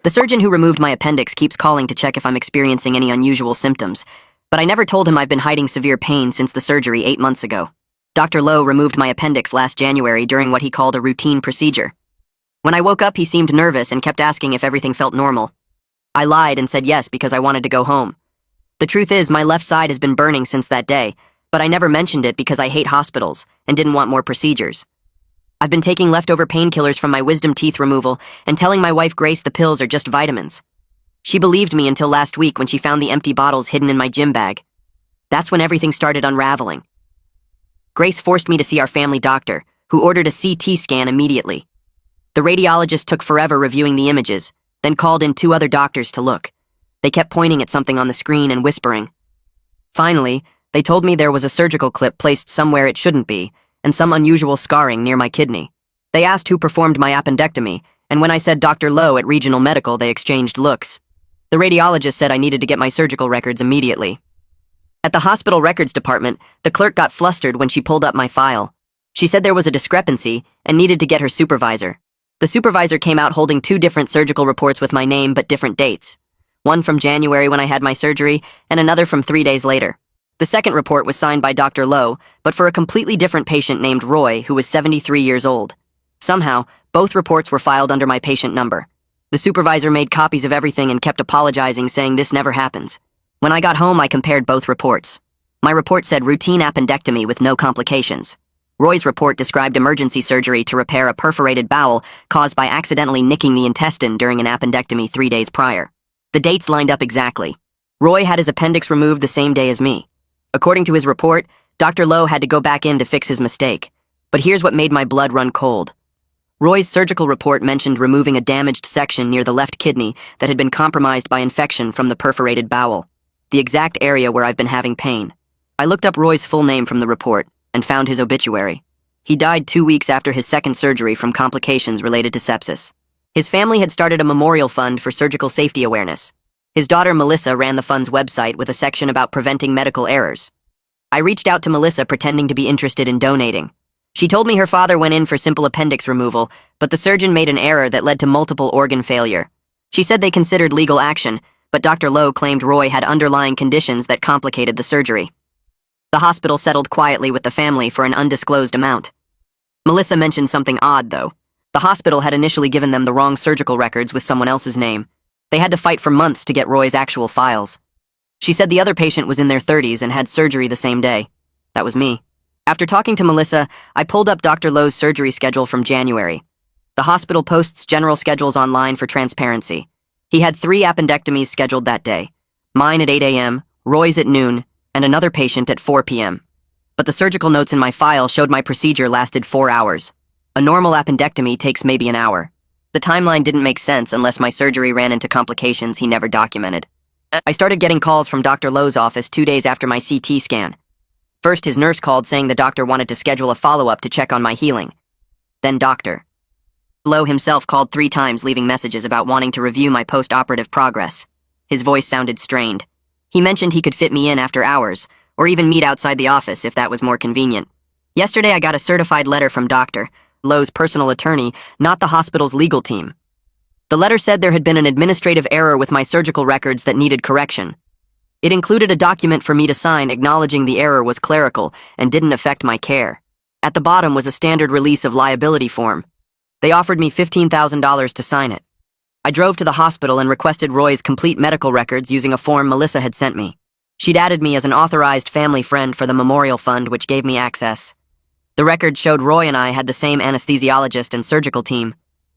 The surgeon who removed my appendix keeps calling to check if I'm experiencing any unusual symptoms, but I never told him I've been hiding severe pain since the surgery 8 months ago. Dr. Lowe removed my appendix last January during what he called a routine procedure. When I woke up, he seemed nervous and kept asking if everything felt normal. I lied and said yes because I wanted to go home. The truth is, my left side has been burning since that day, but I never mentioned it because I hate hospitals and didn't want more procedures. I've been taking leftover painkillers from my wisdom teeth removal and telling my wife Grace the pills are just vitamins. She believed me until last week when she found the empty bottles hidden in my gym bag. That's when everything started unraveling. Grace forced me to see our family doctor, who ordered a CT scan immediately. The radiologist took forever reviewing the images, then called in 2 other doctors to look. They kept pointing at something on the screen and whispering. Finally, they told me there was a surgical clip placed somewhere it shouldn't be, and some unusual scarring near my kidney. They asked who performed my appendectomy, and when I said Dr. Lowe at Regional Medical, they exchanged looks. The radiologist said I needed to get my surgical records immediately. At the hospital records department, the clerk got flustered when she pulled up my file. She said there was a discrepancy and needed to get her supervisor. The supervisor came out holding 2 different surgical reports with my name but different dates. One from January when I had my surgery, and another from 3 days later. The second report was signed by Dr. Lowe, but for a completely different patient named Roy, who was 73 years old. Somehow, both reports were filed under my patient number. The supervisor made copies of everything and kept apologizing, saying this never happens. When I got home, I compared both reports. My report said routine appendectomy with no complications. Roy's report described emergency surgery to repair a perforated bowel caused by accidentally nicking the intestine during an appendectomy 3 days prior. The dates lined up exactly. Roy had his appendix removed the same day as me. According to his report, Dr. Lowe had to go back in to fix his mistake. But here's what made my blood run cold. Roy's surgical report mentioned removing a damaged section near the left kidney that had been compromised by infection from the perforated bowel, the exact area where I've been having pain. I looked up Roy's full name from the report and found his obituary. He died 2 weeks after his second surgery from complications related to sepsis. His family had started a memorial fund for surgical safety awareness. His daughter Melissa ran the fund's website with a section about preventing medical errors. I reached out to Melissa pretending to be interested in donating. She told me her father went in for simple appendix removal, but the surgeon made an error that led to multiple organ failure. She said they considered legal action, but Dr. Lowe claimed Roy had underlying conditions that complicated the surgery. The hospital settled quietly with the family for an undisclosed amount. Melissa mentioned something odd, though. The hospital had initially given them the wrong surgical records with someone else's name. They had to fight for months to get Roy's actual files. She said the other patient was in their 30s and had surgery the same day. That was me. After talking to Melissa, I pulled up Dr. Lowe's surgery schedule from January. The hospital posts general schedules online for transparency. He had 3 appendectomies scheduled that day. Mine at 8 a.m., Roy's at noon, and another patient at 4 p.m. But the surgical notes in my file showed my procedure lasted 4 hours. A normal appendectomy takes maybe an hour. The timeline didn't make sense unless my surgery ran into complications he never documented. I started getting calls from Dr. Lowe's office 2 days after my CT scan. First, his nurse called saying the doctor wanted to schedule a follow-up to check on my healing. Then Dr. Lowe himself called 3 times, leaving messages about wanting to review my post-operative progress. His voice sounded strained. He mentioned he could fit me in after hours, or even meet outside the office if that was more convenient. Yesterday, I got a certified letter from Dr. Lowe's personal attorney, not the hospital's legal team. The letter said there had been an administrative error with my surgical records that needed correction. It included a document for me to sign acknowledging the error was clerical and didn't affect my care. At the bottom was a standard release of liability form. They offered me $15,000 to sign it. I drove to the hospital and requested Roy's complete medical records using a form Melissa had sent me. She'd added me as an authorized family friend for the memorial fund, which gave me access. The records showed Roy and I had the same anesthesiologist and surgical team.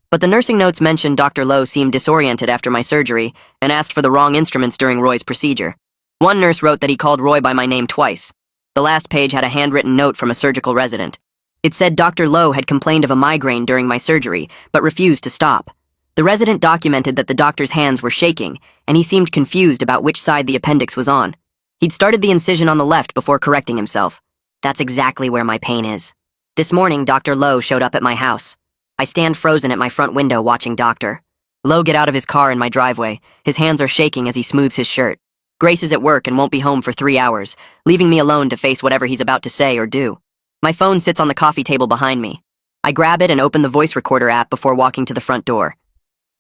But the nursing notes mentioned Dr. Lowe seemed disoriented after my surgery and asked for the wrong instruments during Roy's procedure. One nurse wrote that he called Roy by my name twice. The last page had a handwritten note from a surgical resident. It said Dr. Lowe had complained of a migraine during my surgery, but refused to stop. The resident documented that the doctor's hands were shaking, and he seemed confused about which side the appendix was on. He'd started the incision on the left before correcting himself. That's exactly where my pain is. This morning, Dr. Lowe showed up at my house. I stand frozen at my front window watching Dr. Lowe get out of his car in my driveway. His hands are shaking as he smooths his shirt. Grace is at work and won't be home for 3 hours, leaving me alone to face whatever he's about to say or do. My phone sits on the coffee table behind me. I grab it and open the voice recorder app before walking to the front door.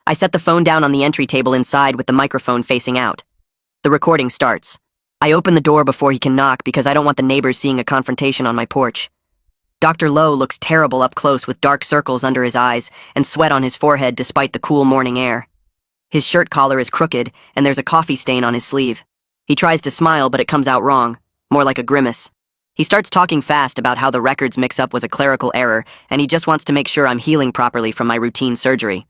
I set the phone down on the entry table inside with the microphone facing out. The recording starts. I open the door before he can knock because I don't want the neighbors seeing a confrontation on my porch. Dr. Lowe looks terrible up close with dark circles under his eyes and sweat on his forehead despite the cool morning air. His shirt collar is crooked and there's a coffee stain on his sleeve. He tries to smile, but it comes out wrong, more like a grimace. He starts talking fast about how the records mix-up was a clerical error and he just wants to make sure I'm healing properly from my routine surgery.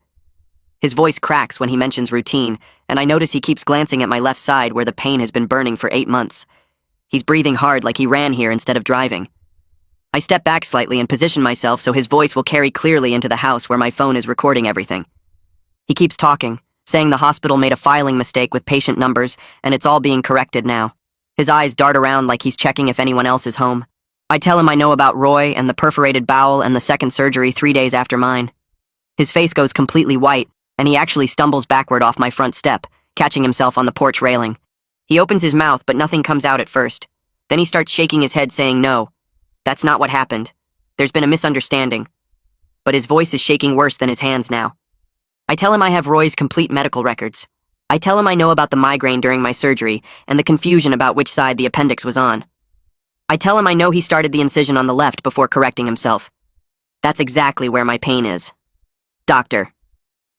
His voice cracks when he mentions routine, and I notice he keeps glancing at my left side where the pain has been burning for 8 months. He's breathing hard like he ran here instead of driving. I step back slightly and position myself so his voice will carry clearly into the house where my phone is recording everything. He keeps talking, saying the hospital made a filing mistake with patient numbers and it's all being corrected now. His eyes dart around like he's checking if anyone else is home. I tell him I know about Roy and the perforated bowel and the second surgery 3 days after mine. His face goes completely white, and he actually stumbles backward off my front step, catching himself on the porch railing. He opens his mouth, but nothing comes out at first. Then he starts shaking his head saying no. That's not what happened. There's been a misunderstanding. But his voice is shaking worse than his hands now. I tell him I have Roy's complete medical records. I tell him I know about the migraine during my surgery and the confusion about which side the appendix was on. I tell him I know he started the incision on the left before correcting himself. That's exactly where my pain is. Doctor.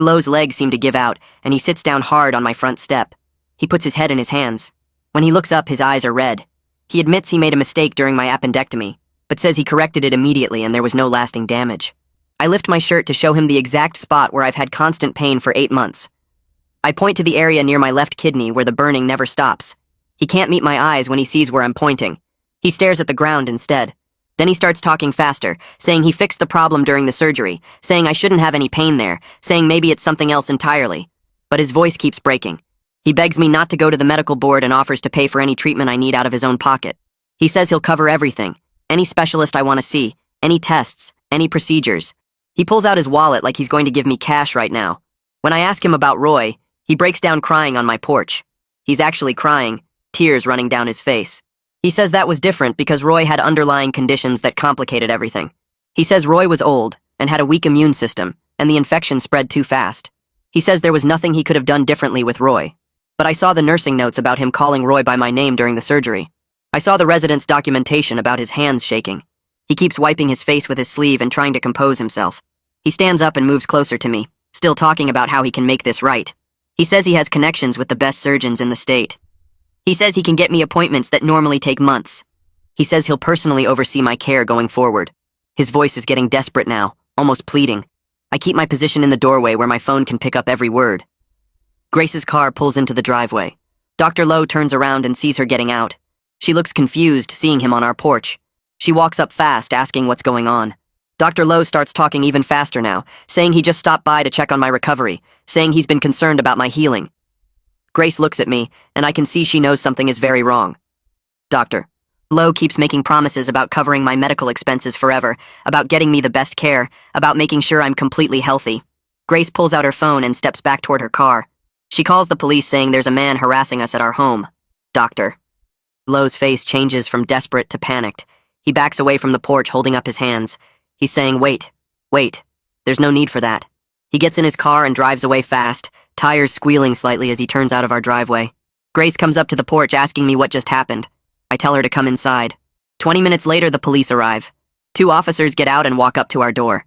Lowe's legs seem to give out, and he sits down hard on my front step. He puts his head in his hands. When he looks up, his eyes are red. He admits he made a mistake during my appendectomy, but says he corrected it immediately and there was no lasting damage. I lift my shirt to show him the exact spot where I've had constant pain for 8 months. I point to the area near my left kidney where the burning never stops. He can't meet my eyes when he sees where I'm pointing. He stares at the ground instead. Then he starts talking faster, saying he fixed the problem during the surgery, saying I shouldn't have any pain there, saying maybe it's something else entirely. But his voice keeps breaking. He begs me not to go to the medical board and offers to pay for any treatment I need out of his own pocket. He says he'll cover everything, any specialist I want to see, any tests, any procedures. He pulls out his wallet like he's going to give me cash right now. When I ask him about Roy, he breaks down crying on my porch. He's actually crying, tears running down his face. He says that was different because Roy had underlying conditions that complicated everything. He says Roy was old and had a weak immune system, and the infection spread too fast. He says there was nothing he could have done differently with Roy. But I saw the nursing notes about him calling Roy by my name during the surgery. I saw the resident's documentation about his hands shaking. He keeps wiping his face with his sleeve and trying to compose himself. He stands up and moves closer to me, still talking about how he can make this right. He says he has connections with the best surgeons in the state. He says he can get me appointments that normally take months. He says he'll personally oversee my care going forward. His voice is getting desperate now, almost pleading. I keep my position in the doorway where my phone can pick up every word. Grace's car pulls into the driveway. Dr. Lowe turns around and sees her getting out. She looks confused seeing him on our porch. She walks up fast, asking what's going on. Dr. Lowe starts talking even faster now, saying he just stopped by to check on my recovery, saying he's been concerned about my healing. Grace looks at me, and I can see she knows something is very wrong. Dr. Lowe keeps making promises about covering my medical expenses forever, about getting me the best care, about making sure I'm completely healthy. Grace pulls out her phone and steps back toward her car. She calls the police saying there's a man harassing us at our home. Doctor. Lowe's face changes from desperate to panicked. He backs away from the porch holding up his hands. He's saying, wait. There's no need for that. He gets in his car and drives away fast, tires squealing slightly as he turns out of our driveway. Grace comes up to the porch asking me what just happened. I tell her to come inside. 20 minutes later, the police arrive. 2 officers get out and walk up to our door.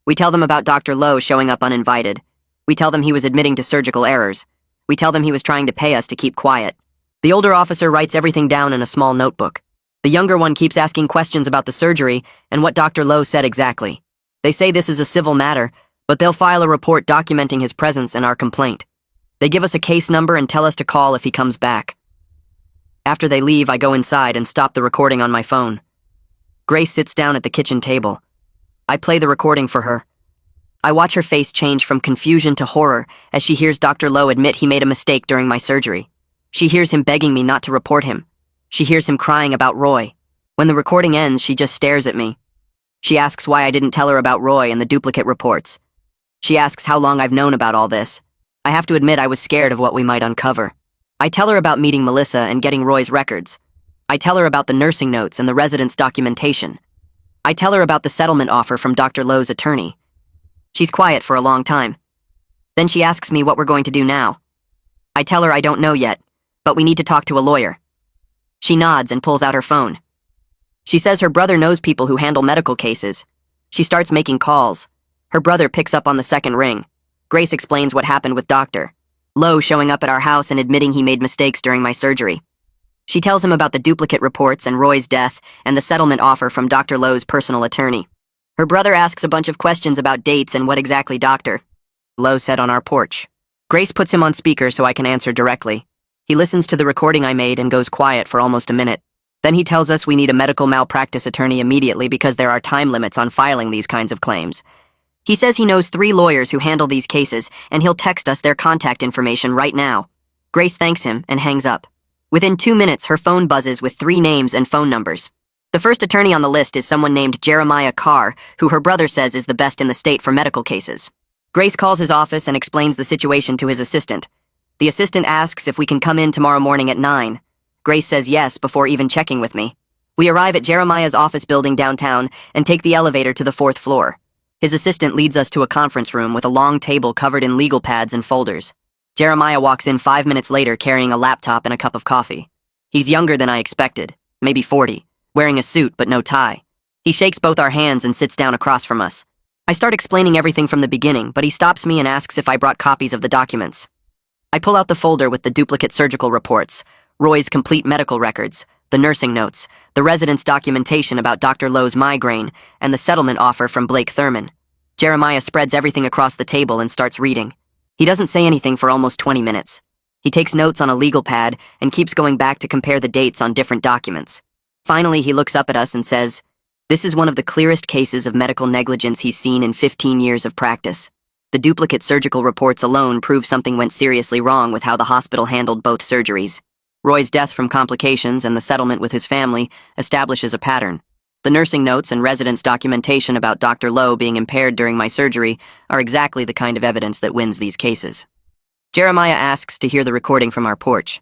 We tell them about Dr. Lowe showing up uninvited. We tell them he was admitting to surgical errors. We tell them he was trying to pay us to keep quiet. The older officer writes everything down in a small notebook. The younger one keeps asking questions about the surgery and what Dr. Lowe said exactly. They say this is a civil matter, but they'll file a report documenting his presence and our complaint. They give us a case number and tell us to call if he comes back. After they leave, I go inside and stop the recording on my phone. Grace sits down at the kitchen table. I play the recording for her. I watch her face change from confusion to horror as she hears Dr. Lowe admit he made a mistake during my surgery. She hears him begging me not to report him. She hears him crying about Roy. When the recording ends, she just stares at me. She asks why I didn't tell her about Roy and the duplicate reports. She asks how long I've known about all this. I have to admit I was scared of what we might uncover. I tell her about meeting Melissa and getting Roy's records. I tell her about the nursing notes and the resident's documentation. I tell her about the settlement offer from Dr. Lowe's attorney. She's quiet for a long time. Then she asks me what we're going to do now. I tell her I don't know yet, but we need to talk to a lawyer. She nods and pulls out her phone. She says her brother knows people who handle medical cases. She starts making calls. Her brother picks up on the second ring. Grace explains what happened with Dr. Lowe showing up at our house and admitting he made mistakes during my surgery. She tells him about the duplicate reports and Roy's death and the settlement offer from Dr. Lowe's personal attorney. Her brother asks a bunch of questions about dates and what exactly Dr. Lowe said on our porch. Grace puts him on speaker so I can answer directly. He listens to the recording I made and goes quiet for almost a minute. Then he tells us we need a medical malpractice attorney immediately because there are time limits on filing these kinds of claims. He says he knows 3 lawyers who handle these cases, and he'll text us their contact information right now. Grace thanks him and hangs up. Within 2 minutes, her phone buzzes with 3 names and phone numbers. The first attorney on the list is someone named Jeremiah Carr, who her brother says is the best in the state for medical cases. Grace calls his office and explains the situation to his assistant. The assistant asks if we can come in tomorrow morning at 9. Grace says yes before even checking with me. We arrive at Jeremiah's office building downtown and take the elevator to the 4th floor. His assistant leads us to a conference room with a long table covered in legal pads and folders. Jeremiah walks in 5 minutes later carrying a laptop and a cup of coffee. He's younger than I expected, maybe 40, wearing a suit but no tie. He shakes both our hands and sits down across from us. I start explaining everything from the beginning, but he stops me and asks if I brought copies of the documents. I pull out the folder with the duplicate surgical reports, Roy's complete medical records, the nursing notes, the resident's documentation about Dr. Lowe's migraine, and the settlement offer from Blake Thurman. Jeremiah spreads everything across the table and starts reading. He doesn't say anything for almost 20 minutes. He takes notes on a legal pad and keeps going back to compare the dates on different documents. Finally, he looks up at us and says, "This is one of the clearest cases of medical negligence he's seen in 15 years of practice. The duplicate surgical reports alone prove something went seriously wrong with how the hospital handled both surgeries. Roy's death from complications and the settlement with his family establishes a pattern. The nursing notes and residents' documentation about Dr. Lowe being impaired during my surgery are exactly the kind of evidence that wins these cases." Jeremiah asks to hear the recording from our porch.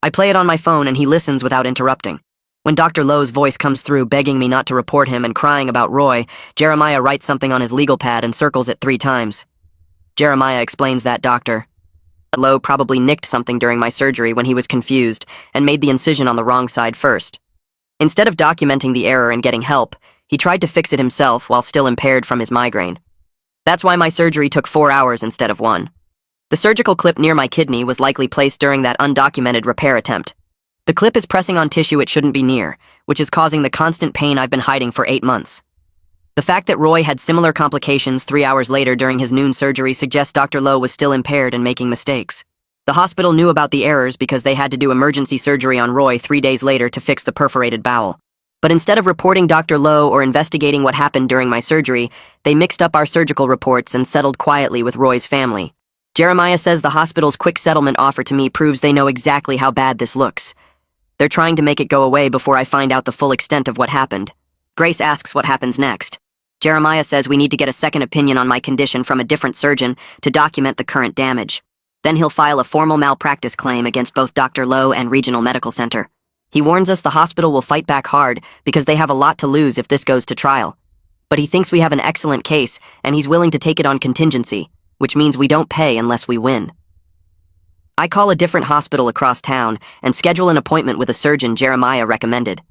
I play it on my phone and he listens without interrupting. When Dr. Lowe's voice comes through begging me not to report him and crying about Roy, Jeremiah writes something on his legal pad and circles it 3 times. Jeremiah explains that Dr. Lowe probably nicked something during my surgery when he was confused and made the incision on the wrong side first. Instead of documenting the error and getting help, he tried to fix it himself while still impaired from his migraine. That's why my surgery took 4 hours instead of 1. The surgical clip near my kidney was likely placed during that undocumented repair attempt. The clip is pressing on tissue it shouldn't be near, which is causing the constant pain I've been hiding for 8 months. The fact that Roy had similar complications 3 hours later during his noon surgery suggests Dr. Lowe was still impaired and making mistakes. The hospital knew about the errors because they had to do emergency surgery on Roy 3 days later to fix the perforated bowel. But instead of reporting Dr. Lowe or investigating what happened during my surgery, they mixed up our surgical reports and settled quietly with Roy's family. Jeremiah says the hospital's quick settlement offer to me proves they know exactly how bad this looks. They're trying to make it go away before I find out the full extent of what happened. Grace asks what happens next. Jeremiah says we need to get a second opinion on my condition from a different surgeon to document the current damage. Then he'll file a formal malpractice claim against both Dr. Lowe and Regional Medical Center. He warns us the hospital will fight back hard because they have a lot to lose if this goes to trial. But he thinks we have an excellent case, and he's willing to take it on contingency, which means we don't pay unless we win. I call a different hospital across town and schedule an appointment with a surgeon Jeremiah recommended.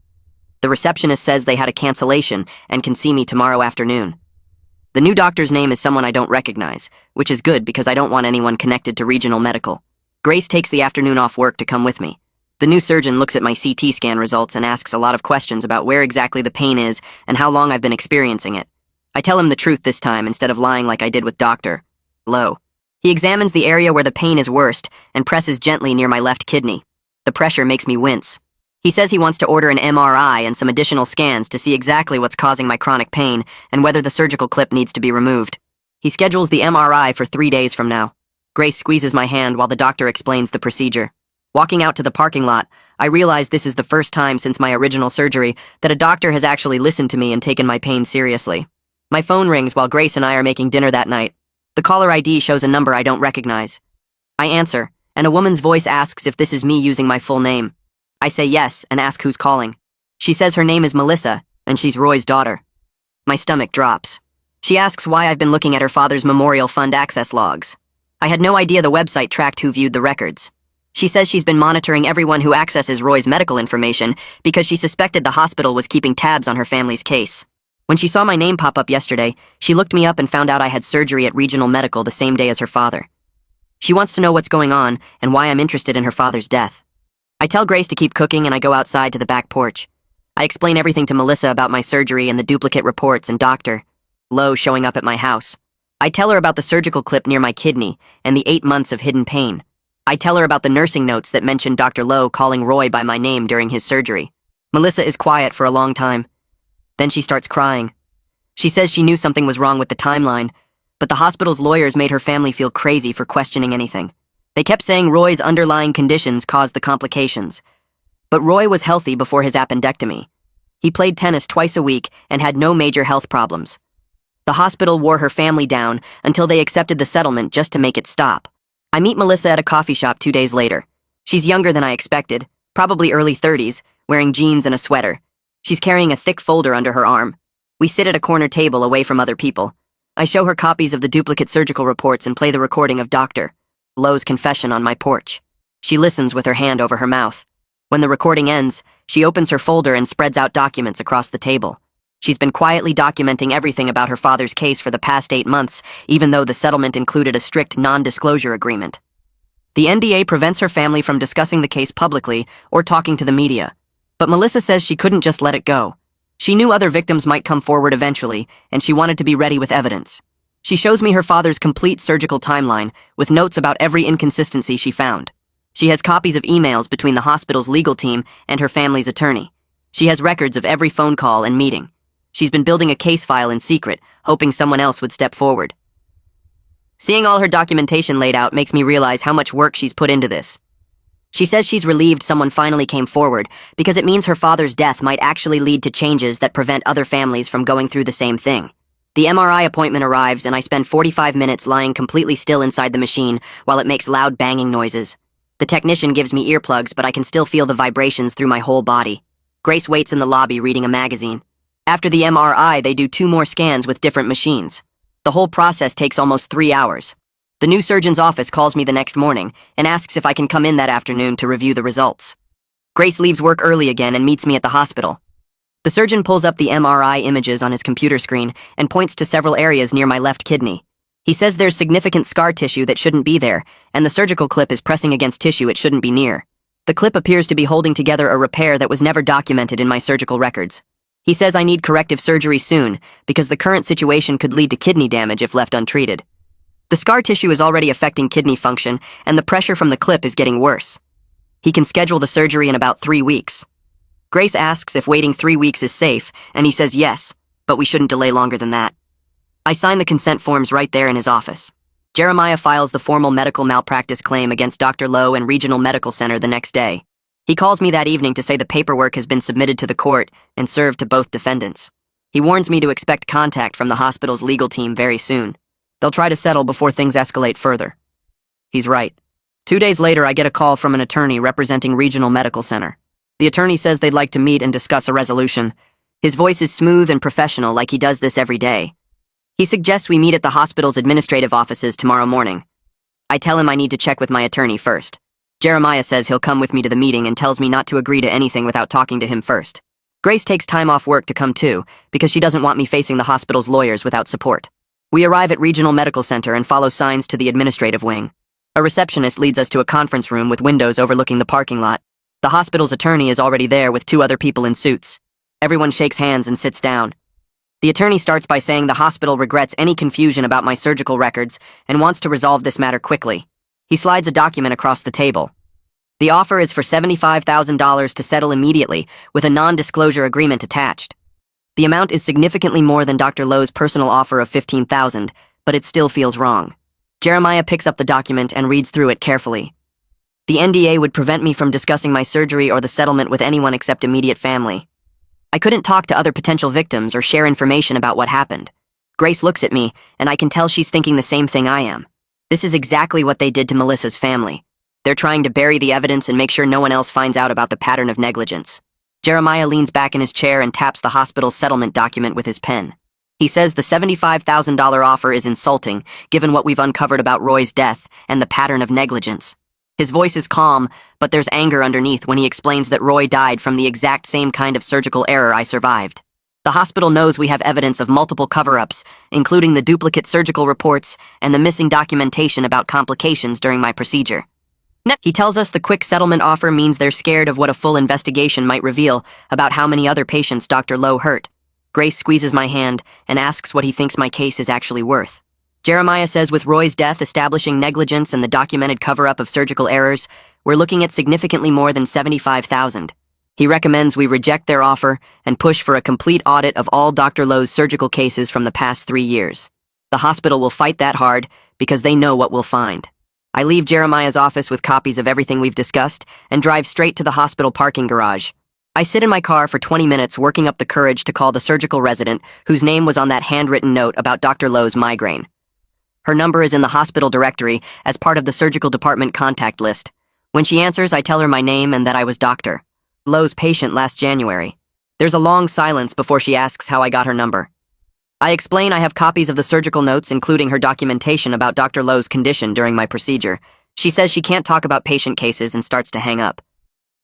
The receptionist says they had a cancellation and can see me tomorrow afternoon. The new doctor's name is someone I don't recognize, which is good because I don't want anyone connected to Regional Medical. Grace takes the afternoon off work to come with me. The new surgeon looks at my CT scan results and asks a lot of questions about where exactly the pain is and how long I've been experiencing it. I tell him the truth this time instead of lying like I did with Dr. Lowe. He examines the area where the pain is worst and presses gently near my left kidney. The pressure makes me wince. He says he wants to order an MRI and some additional scans to see exactly what's causing my chronic pain and whether the surgical clip needs to be removed. He schedules the MRI for 3 days from now. Grace squeezes my hand while the doctor explains the procedure. Walking out to the parking lot, I realize this is the first time since my original surgery that a doctor has actually listened to me and taken my pain seriously. My phone rings while Grace and I are making dinner that night. The caller ID shows a number I don't recognize. I answer, and a woman's voice asks if this is me using my full name. I say yes and ask who's calling. She says her name is Melissa, and she's Roy's daughter. My stomach drops. She asks why I've been looking at her father's memorial fund access logs. I had no idea the website tracked who viewed the records. She says she's been monitoring everyone who accesses Roy's medical information because she suspected the hospital was keeping tabs on her family's case. When she saw my name pop up yesterday, she looked me up and found out I had surgery at Regional Medical the same day as her father. She wants to know what's going on and why I'm interested in her father's death. I tell Grace to keep cooking and I go outside to the back porch. I explain everything to Melissa about my surgery and the duplicate reports and Dr. Lowe showing up at my house. I tell her about the surgical clip near my kidney and the 8 months of hidden pain. I tell her about the nursing notes that mention Dr. Lowe calling Roy by my name during his surgery. Melissa is quiet for a long time. Then she starts crying. She says she knew something was wrong with the timeline, but the hospital's lawyers made her family feel crazy for questioning anything. They kept saying Roy's underlying conditions caused the complications. But Roy was healthy before his appendectomy. He played tennis twice a week and had no major health problems. The hospital wore her family down until they accepted the settlement just to make it stop. I meet Melissa at a coffee shop 2 days later. She's younger than I expected, probably early 30s, wearing jeans and a sweater. She's carrying a thick folder under her arm. We sit at a corner table away from other people. I show her copies of the duplicate surgical reports and play the recording of Dr. Lowe's confession on my porch. She listens with her hand over her mouth. When the recording ends, she opens her folder and spreads out documents across the table. She's been quietly documenting everything about her father's case for the past 8 months, even though the settlement included a strict non-disclosure agreement. The NDA prevents her family from discussing the case publicly or talking to the media. But Melissa says she couldn't just let it go. She knew other victims might come forward eventually, and she wanted to be ready with evidence. She shows me her father's complete surgical timeline, with notes about every inconsistency she found. She has copies of emails between the hospital's legal team and her family's attorney. She has records of every phone call and meeting. She's been building a case file in secret, hoping someone else would step forward. Seeing all her documentation laid out makes me realize how much work she's put into this. She says she's relieved someone finally came forward because it means her father's death might actually lead to changes that prevent other families from going through the same thing. The MRI appointment arrives and I spend 45 minutes lying completely still inside the machine while it makes loud banging noises. The technician gives me earplugs, but I can still feel the vibrations through my whole body. Grace waits in the lobby reading a magazine. After the MRI, they do 2 more scans with different machines. The whole process takes almost 3 hours. The new surgeon's office calls me the next morning and asks if I can come in that afternoon to review the results. Grace leaves work early again and meets me at the hospital. The surgeon pulls up the MRI images on his computer screen and points to several areas near my left kidney. He says there's significant scar tissue that shouldn't be there, and the surgical clip is pressing against tissue it shouldn't be near. The clip appears to be holding together a repair that was never documented in my surgical records. He says I need corrective surgery soon because the current situation could lead to kidney damage if left untreated. The scar tissue is already affecting kidney function, and the pressure from the clip is getting worse. He can schedule the surgery in about 3 weeks. Grace asks if waiting 3 weeks is safe, and he says yes, but we shouldn't delay longer than that. I sign the consent forms right there in his office. Jeremiah files the formal medical malpractice claim against Dr. Lowe and Regional Medical Center the next day. He calls me that evening to say the paperwork has been submitted to the court and served to both defendants. He warns me to expect contact from the hospital's legal team very soon. They'll try to settle before things escalate further. He's right. 2 days later, I get a call from an attorney representing Regional Medical Center. The attorney says they'd like to meet and discuss a resolution. His voice is smooth and professional, like he does this every day. He suggests we meet at the hospital's administrative offices tomorrow morning. I tell him I need to check with my attorney first. Jeremiah says he'll come with me to the meeting and tells me not to agree to anything without talking to him first. Grace takes time off work to come too, because she doesn't want me facing the hospital's lawyers without support. We arrive at Regional Medical Center and follow signs to the administrative wing. A receptionist leads us to a conference room with windows overlooking the parking lot. The hospital's attorney is already there with 2 other people in suits. Everyone shakes hands and sits down. The attorney starts by saying the hospital regrets any confusion about my surgical records and wants to resolve this matter quickly. He slides a document across the table. The offer is for $75,000 to settle immediately, with a non-disclosure agreement attached. The amount is significantly more than Dr. Lowe's personal offer of $15,000, but it still feels wrong. Jeremiah picks up the document and reads through it carefully. The NDA would prevent me from discussing my surgery or the settlement with anyone except immediate family. I couldn't talk to other potential victims or share information about what happened. Grace looks at me, and I can tell she's thinking the same thing I am. This is exactly what they did to Melissa's family. They're trying to bury the evidence and make sure no one else finds out about the pattern of negligence. Jeremiah leans back in his chair and taps the hospital's settlement document with his pen. He says the $75,000 offer is insulting, given what we've uncovered about Roy's death and the pattern of negligence. His voice is calm, but there's anger underneath when he explains that Roy died from the exact same kind of surgical error I survived. The hospital knows we have evidence of multiple cover-ups, including the duplicate surgical reports and the missing documentation about complications during my procedure. He tells us the quick settlement offer means they're scared of what a full investigation might reveal about how many other patients Dr. Lowe hurt. Grace squeezes my hand and asks what he thinks my case is actually worth. Jeremiah says with Roy's death establishing negligence and the documented cover-up of surgical errors, we're looking at significantly more than $75,000. He recommends we reject their offer and push for a complete audit of all Dr. Lowe's surgical cases from the past 3 years. The hospital will fight that hard because they know what we'll find. I leave Jeremiah's office with copies of everything we've discussed and drive straight to the hospital parking garage. I sit in my car for 20 minutes working up the courage to call the surgical resident whose name was on that handwritten note about Dr. Lowe's migraine. Her number is in the hospital directory as part of the surgical department contact list. When she answers, I tell her my name and that I was Dr. Lowe's patient last January. There's a long silence before she asks how I got her number. I explain I have copies of the surgical notes, including her documentation about Dr. Lowe's condition during my procedure. She says she can't talk about patient cases and starts to hang up.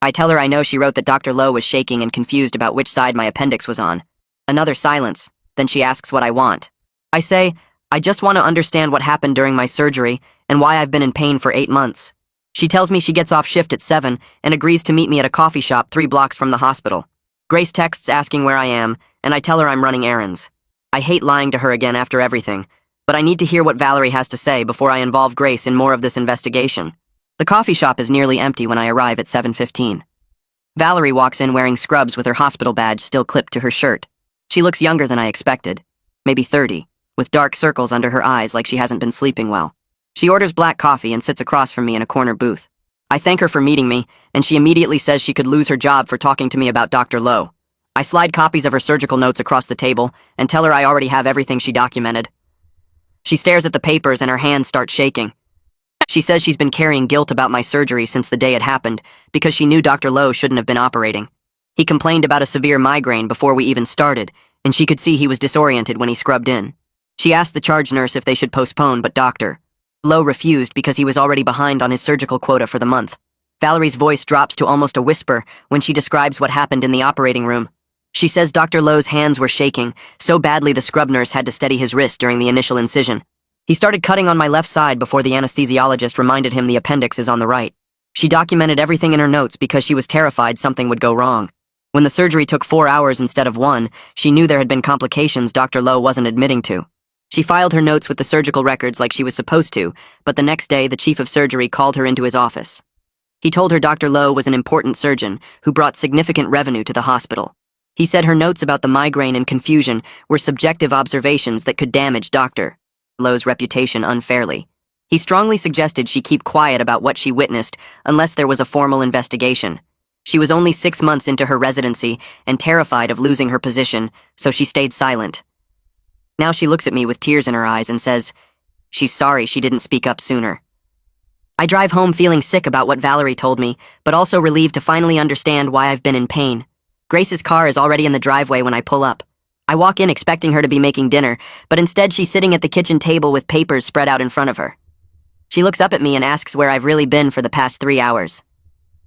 I tell her I know she wrote that Dr. Lowe was shaking and confused about which side my appendix was on. Another silence. Then she asks what I want. I say, I just want to understand what happened during my surgery and why I've been in pain for 8 months. She tells me she gets off shift at 7 and agrees to meet me at a coffee shop 3 blocks from the hospital. Grace texts asking where I am, and I tell her I'm running errands. I hate lying to her again after everything, but I need to hear what Valerie has to say before I involve Grace in more of this investigation. The coffee shop is nearly empty when I arrive at 7:15. Valerie walks in wearing scrubs with her hospital badge still clipped to her shirt. She looks younger than I expected, maybe 30, with dark circles under her eyes like she hasn't been sleeping well. She orders black coffee and sits across from me in a corner booth. I thank her for meeting me, and she immediately says she could lose her job for talking to me about Dr. Lowe. I slide copies of her surgical notes across the table and tell her I already have everything she documented. She stares at the papers and her hands start shaking. She says she's been carrying guilt about my surgery since the day it happened because she knew Dr. Lowe shouldn't have been operating. He complained about a severe migraine before we even started, and she could see he was disoriented when he scrubbed in. She asked the charge nurse if they should postpone, but Dr. Lowe refused because he was already behind on his surgical quota for the month. Valerie's voice drops to almost a whisper when she describes what happened in the operating room. She says Dr. Lowe's hands were shaking so badly the scrub nurse had to steady his wrist during the initial incision. He started cutting on my left side before the anesthesiologist reminded him the appendix is on the right. She documented everything in her notes because she was terrified something would go wrong. When the surgery took 4 hours instead of 1, she knew there had been complications Dr. Lowe wasn't admitting to. She filed her notes with the surgical records like she was supposed to, but the next day the chief of surgery called her into his office. He told her Dr. Lowe was an important surgeon who brought significant revenue to the hospital. He said her notes about the migraine and confusion were subjective observations that could damage Dr. Lowe's reputation unfairly. He strongly suggested she keep quiet about what she witnessed unless there was a formal investigation. She was only 6 months into her residency and terrified of losing her position, so she stayed silent. Now she looks at me with tears in her eyes and says she's sorry she didn't speak up sooner. I drive home feeling sick about what Valerie told me, but also relieved to finally understand why I've been in pain. Grace's car is already in the driveway when I pull up. I walk in expecting her to be making dinner, but instead she's sitting at the kitchen table with papers spread out in front of her. She looks up at me and asks where I've really been for the past 3 hours.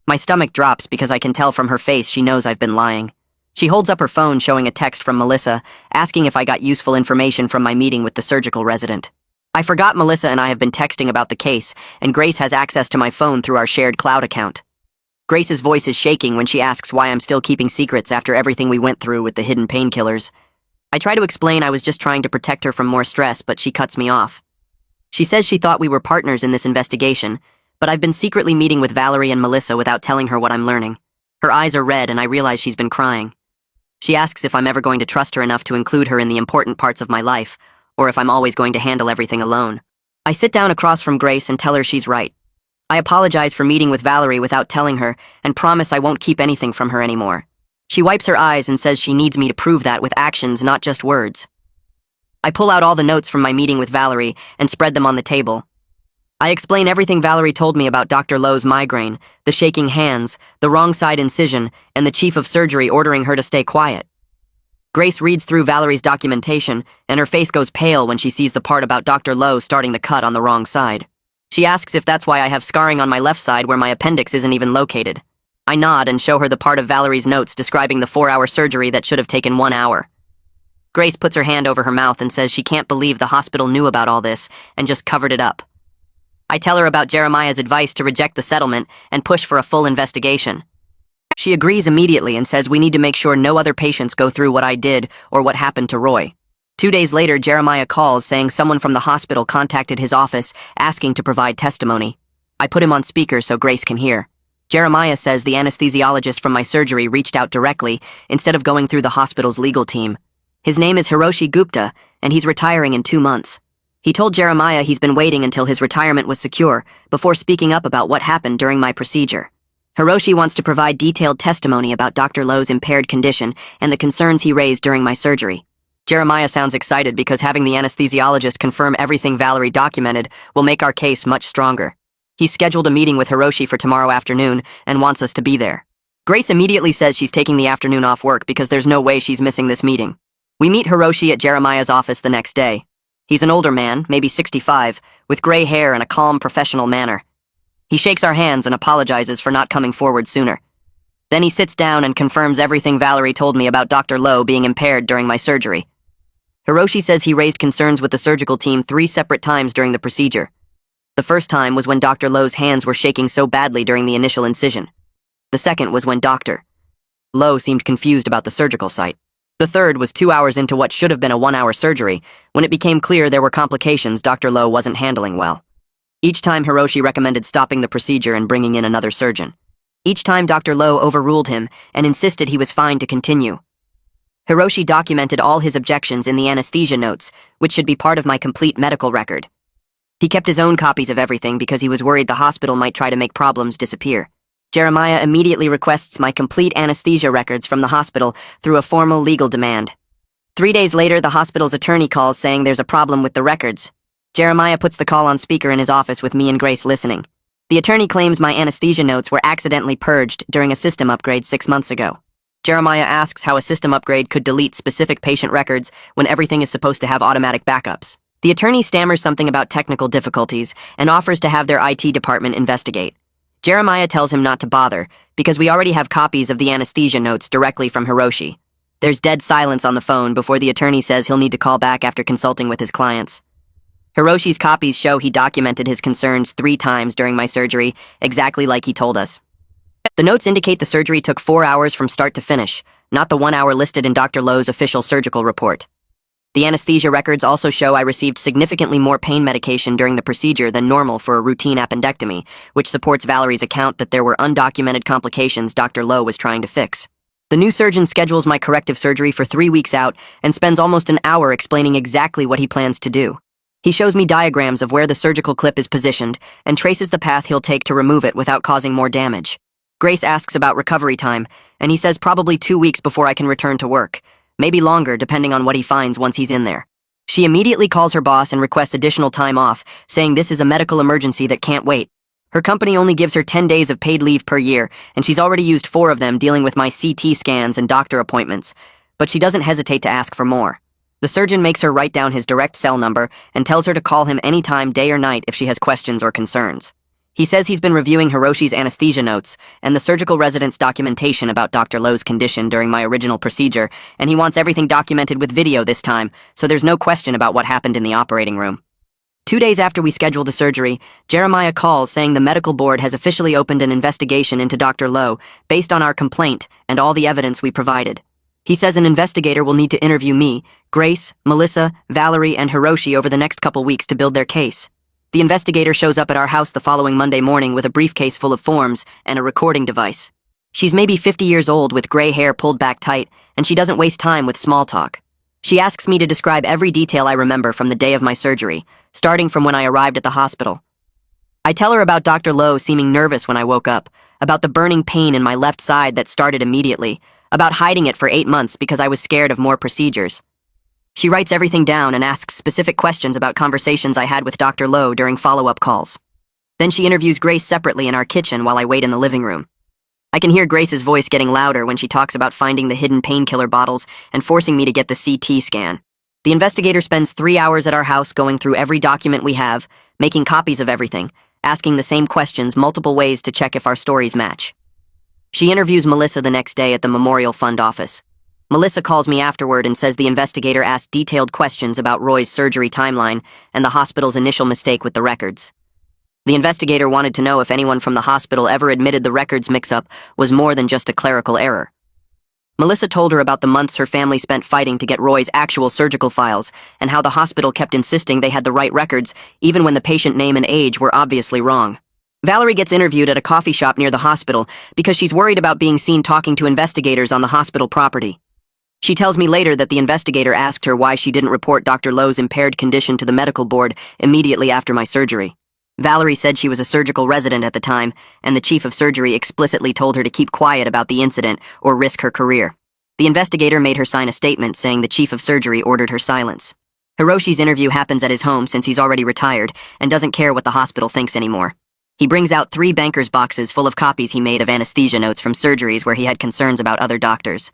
My stomach drops because I can tell from her face she knows I've been lying. She holds up her phone showing a text from Melissa, asking if I got useful information from my meeting with the surgical resident. I forgot Melissa and I have been texting about the case, and Grace has access to my phone through our shared cloud account. Grace's voice is shaking when she asks why I'm still keeping secrets after everything we went through with the hidden painkillers. I try to explain I was just trying to protect her from more stress, but she cuts me off. She says she thought we were partners in this investigation, but I've been secretly meeting with Valerie and Melissa without telling her what I'm learning. Her eyes are red and I realize she's been crying. She asks if I'm ever going to trust her enough to include her in the important parts of my life, or if I'm always going to handle everything alone. I sit down across from Grace and tell her she's right. I apologize for meeting with Valerie without telling her and promise I won't keep anything from her anymore. She wipes her eyes and says she needs me to prove that with actions, not just words. I pull out all the notes from my meeting with Valerie and spread them on the table. I explain everything Valerie told me about Dr. Lowe's migraine, the shaking hands, the wrong side incision, and the chief of surgery ordering her to stay quiet. Grace reads through Valerie's documentation, and her face goes pale when she sees the part about Dr. Lowe starting the cut on the wrong side. She asks if that's why I have scarring on my left side where my appendix isn't even located. I nod and show her the part of Valerie's notes describing the 4-hour surgery that should have taken 1 hour. Grace puts her hand over her mouth and says she can't believe the hospital knew about all this and just covered it up. I tell her about Jeremiah's advice to reject the settlement and push for a full investigation. She agrees immediately and says we need to make sure no other patients go through what I did or what happened to Roy. 2 days later, Jeremiah calls saying someone from the hospital contacted his office asking to provide testimony. I put him on speaker so Grace can hear. Jeremiah says the anesthesiologist from my surgery reached out directly instead of going through the hospital's legal team. His name is Hiroshi Gupta, and he's retiring in 2 months. He told Jeremiah he's been waiting until his retirement was secure before speaking up about what happened during my procedure. Hiroshi wants to provide detailed testimony about Dr. Lowe's impaired condition and the concerns he raised during my surgery. Jeremiah sounds excited because having the anesthesiologist confirm everything Valerie documented will make our case much stronger. He's scheduled a meeting with Hiroshi for tomorrow afternoon and wants us to be there. Grace immediately says she's taking the afternoon off work because there's no way she's missing this meeting. We meet Hiroshi at Jeremiah's office the next day. He's an older man, maybe 65, with gray hair and a calm, professional manner. He shakes our hands and apologizes for not coming forward sooner. Then he sits down and confirms everything Valerie told me about Dr. Lowe being impaired during my surgery. Hiroshi says he raised concerns with the surgical team 3 separate times during the procedure. The first time was when Dr. Lowe's hands were shaking so badly during the initial incision. The second was when Dr. Lowe seemed confused about the surgical site. The third was 2 hours into what should have been a 1-hour surgery, when it became clear there were complications Dr. Lowe wasn't handling well. Each time Hiroshi recommended stopping the procedure and bringing in another surgeon. Each time Dr. Lowe overruled him and insisted he was fine to continue. Hiroshi documented all his objections in the anesthesia notes, which should be part of my complete medical record. He kept his own copies of everything because he was worried the hospital might try to make problems disappear. Jeremiah immediately requests my complete anesthesia records from the hospital through a formal legal demand. 3 days later, the hospital's attorney calls saying there's a problem with the records. Jeremiah puts the call on speaker in his office with me and Grace listening. The attorney claims my anesthesia notes were accidentally purged during a system upgrade 6 months ago. Jeremiah asks how a system upgrade could delete specific patient records when everything is supposed to have automatic backups. The attorney stammers something about technical difficulties and offers to have their IT department investigate. Jeremiah tells him not to bother, because we already have copies of the anesthesia notes directly from Hiroshi. There's dead silence on the phone before the attorney says he'll need to call back after consulting with his clients. Hiroshi's copies show he documented his concerns 3 times during my surgery, exactly like he told us. The notes indicate the surgery took 4 hours from start to finish, not the 1 hour listed in Dr. Lowe's official surgical report. The anesthesia records also show I received significantly more pain medication during the procedure than normal for a routine appendectomy, which supports Valerie's account that there were undocumented complications Dr. Lowe was trying to fix. The new surgeon schedules my corrective surgery for 3 weeks out and spends almost an hour explaining exactly what he plans to do. He shows me diagrams of where the surgical clip is positioned and traces the path he'll take to remove it without causing more damage. Grace asks about recovery time, and he says probably 2 weeks before I can return to work, maybe longer depending on what he finds once he's in there. She immediately calls her boss and requests additional time off, saying this is a medical emergency that can't wait. Her company only gives her 10 days of paid leave per year, and she's already used 4 of them dealing with my CT scans and doctor appointments, but she doesn't hesitate to ask for more. The surgeon makes her write down his direct cell number and tells her to call him anytime, day or night, if she has questions or concerns. He says he's been reviewing Hiroshi's anesthesia notes and the surgical resident's documentation about Dr. Lowe's condition during my original procedure, and he wants everything documented with video this time, so there's no question about what happened in the operating room. 2 days after we schedule the surgery, Jeremiah calls saying the medical board has officially opened an investigation into Dr. Lowe based on our complaint and all the evidence we provided. He says an investigator will need to interview me, Grace, Melissa, Valerie, and Hiroshi over the next couple weeks to build their case. The investigator shows up at our house the following Monday morning with a briefcase full of forms and a recording device. She's maybe 50 years old with gray hair pulled back tight, and she doesn't waste time with small talk. She asks me to describe every detail I remember from the day of my surgery, starting from when I arrived at the hospital. I tell her about Dr. Lowe seeming nervous when I woke up, about the burning pain in my left side that started immediately, about hiding it for 8 months because I was scared of more procedures. She writes everything down and asks specific questions about conversations I had with Dr. Lowe during follow-up calls. Then she interviews Grace separately in our kitchen while I wait in the living room. I can hear Grace's voice getting louder when she talks about finding the hidden painkiller bottles and forcing me to get the CT scan. The investigator spends 3 hours at our house going through every document we have, making copies of everything, asking the same questions multiple ways to check if our stories match. She interviews Melissa the next day at the Memorial Fund office. Melissa calls me afterward and says the investigator asked detailed questions about Roy's surgery timeline and the hospital's initial mistake with the records. The investigator wanted to know if anyone from the hospital ever admitted the records mix-up was more than just a clerical error. Melissa told her about the months her family spent fighting to get Roy's actual surgical files and how the hospital kept insisting they had the right records even when the patient name and age were obviously wrong. Valerie gets interviewed at a coffee shop near the hospital because she's worried about being seen talking to investigators on the hospital property. She tells me later that the investigator asked her why she didn't report Dr. Lowe's impaired condition to the medical board immediately after my surgery. Valerie said she was a surgical resident at the time, and the chief of surgery explicitly told her to keep quiet about the incident or risk her career. The investigator made her sign a statement saying the chief of surgery ordered her silence. Hiroshi's interview happens at his home since he's already retired and doesn't care what the hospital thinks anymore. He brings out 3 banker's boxes full of copies he made of anesthesia notes from surgeries where he had concerns about other doctors.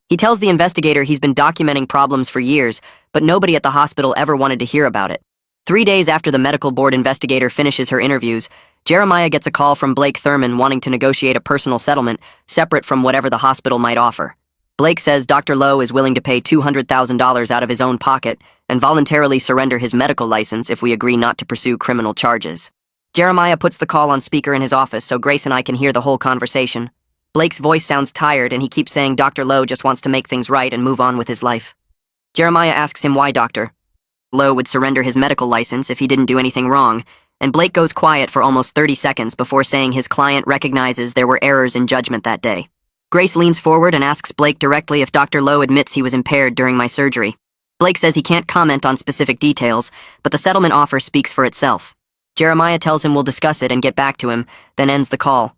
He tells the investigator he's been documenting problems for years, but nobody at the hospital ever wanted to hear about it. 3 days after the medical board investigator finishes her interviews, Jeremiah gets a call from Blake Thurman wanting to negotiate a personal settlement separate from whatever the hospital might offer. Blake says Dr. Lowe is willing to pay $200,000 out of his own pocket and voluntarily surrender his medical license if we agree not to pursue criminal charges. Jeremiah puts the call on speaker in his office so Grace and I can hear the whole conversation. Blake's voice sounds tired and he keeps saying Dr. Lowe just wants to make things right and move on with his life. Jeremiah asks him why Dr. Lowe would surrender his medical license if he didn't do anything wrong, and Blake goes quiet for almost 30 seconds before saying his client recognizes there were errors in judgment that day. Grace leans forward and asks Blake directly if Dr. Lowe admits he was impaired during my surgery. Blake says he can't comment on specific details, but the settlement offer speaks for itself. Jeremiah tells him we'll discuss it and get back to him, then ends the call.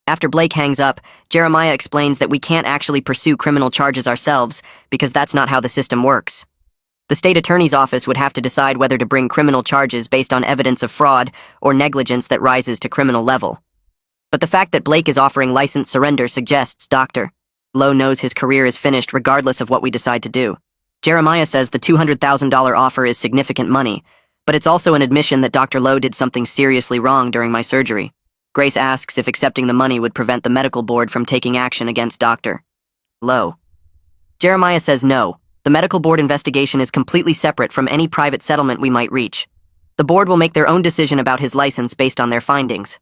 After Blake hangs up, Jeremiah explains that we can't actually pursue criminal charges ourselves because that's not how the system works. The state attorney's office would have to decide whether to bring criminal charges based on evidence of fraud or negligence that rises to criminal level. But the fact that Blake is offering license surrender suggests Dr. Lowe knows his career is finished regardless of what we decide to do. Jeremiah says the $200,000 offer is significant money, but it's also an admission that Dr. Lowe did something seriously wrong during my surgery. Grace asks if accepting the money would prevent the medical board from taking action against Dr. Lowe. Jeremiah says no. The medical board investigation is completely separate from any private settlement we might reach. The board will make their own decision about his license based on their findings.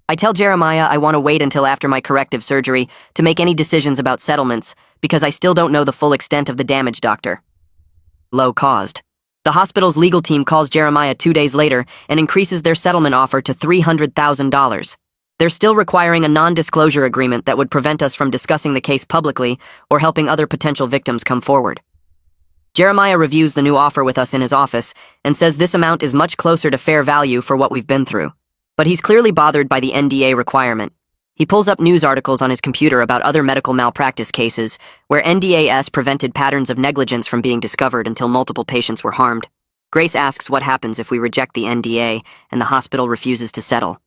I tell Jeremiah I want to wait until after my corrective surgery to make any decisions about settlements because I still don't know the full extent of the damage Dr. Lowe caused. The hospital's legal team calls Jeremiah 2 days later and increases their settlement offer to $300,000. They're still requiring a non-disclosure agreement that would prevent us from discussing the case publicly or helping other potential victims come forward. Jeremiah reviews the new offer with us in his office and says this amount is much closer to fair value for what we've been through. But he's clearly bothered by the NDA requirement. He pulls up news articles on his computer about other medical malpractice cases where NDAS prevented patterns of negligence from being discovered until multiple patients were harmed. Grace asks what happens if we reject the NDA and the hospital refuses to settle.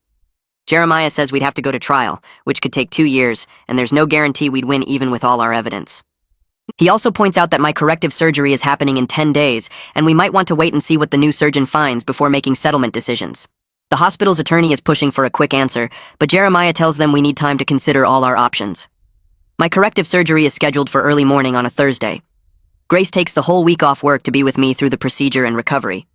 Jeremiah says we'd have to go to trial, which could take 2 years, and there's no guarantee we'd win even with all our evidence. He also points out that my corrective surgery is happening in 10 days, and we might want to wait and see what the new surgeon finds before making settlement decisions. The hospital's attorney is pushing for a quick answer, but Jeremiah tells them we need time to consider all our options. My corrective surgery is scheduled for early morning on a Thursday. Grace takes the whole week off work to be with me through the procedure and recovery.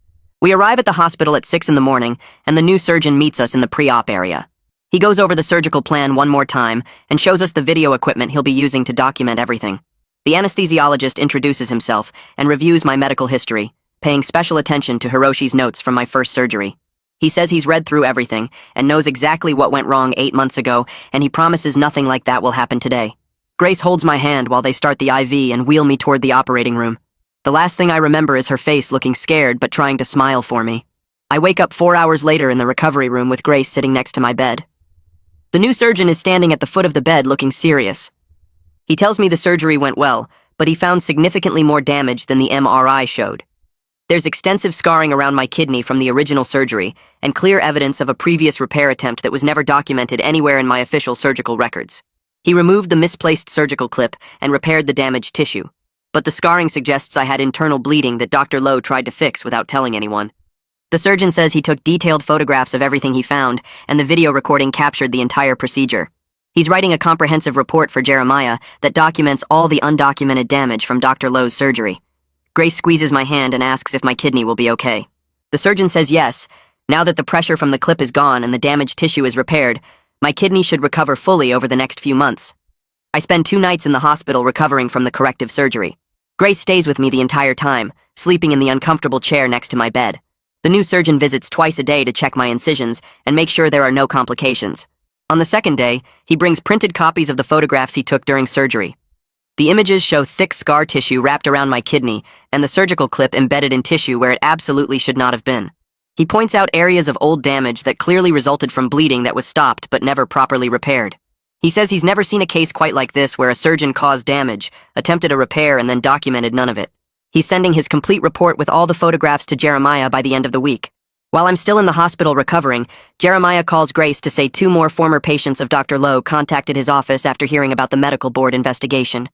We arrive at the hospital at 6 in the morning, and the new surgeon meets us in the pre-op area. He goes over the surgical plan one more time and shows us the video equipment he'll be using to document everything. The anesthesiologist introduces himself and reviews my medical history, paying special attention to Hiroshi's notes from my first surgery. He says he's read through everything and knows exactly what went wrong 8 months ago, and he promises nothing like that will happen today. Grace holds my hand while they start the IV and wheel me toward the operating room. The last thing I remember is her face looking scared but trying to smile for me. I wake up 4 hours later in the recovery room with Grace sitting next to my bed. The new surgeon is standing at the foot of the bed looking serious. He tells me the surgery went well, but he found significantly more damage than the MRI showed. There's extensive scarring around my kidney from the original surgery, and clear evidence of a previous repair attempt that was never documented anywhere in my official surgical records. He removed the misplaced surgical clip and repaired the damaged tissue, but the scarring suggests I had internal bleeding that Dr. Lowe tried to fix without telling anyone. The surgeon says he took detailed photographs of everything he found, and the video recording captured the entire procedure. He's writing a comprehensive report for Jeremiah that documents all the undocumented damage from Dr. Lowe's surgery. Grace squeezes my hand and asks if my kidney will be okay. The surgeon says yes. Now that the pressure from the clip is gone and the damaged tissue is repaired, my kidney should recover fully over the next few months. I spend 2 nights in the hospital recovering from the corrective surgery. Grace stays with me the entire time, sleeping in the uncomfortable chair next to my bed. The new surgeon visits twice a day to check my incisions and make sure there are no complications. On the second day, he brings printed copies of the photographs he took during surgery. The images show thick scar tissue wrapped around my kidney and the surgical clip embedded in tissue where it absolutely should not have been. He points out areas of old damage that clearly resulted from bleeding that was stopped but never properly repaired. He says he's never seen a case quite like this where a surgeon caused damage, attempted a repair, and then documented none of it. He's sending his complete report with all the photographs to Jeremiah by the end of the week. While I'm still in the hospital recovering, Jeremiah calls Grace to say 2 more former patients of Dr. Lowe contacted his office after hearing about the medical board investigation.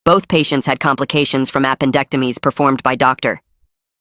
Both patients had complications from appendectomies performed by Dr.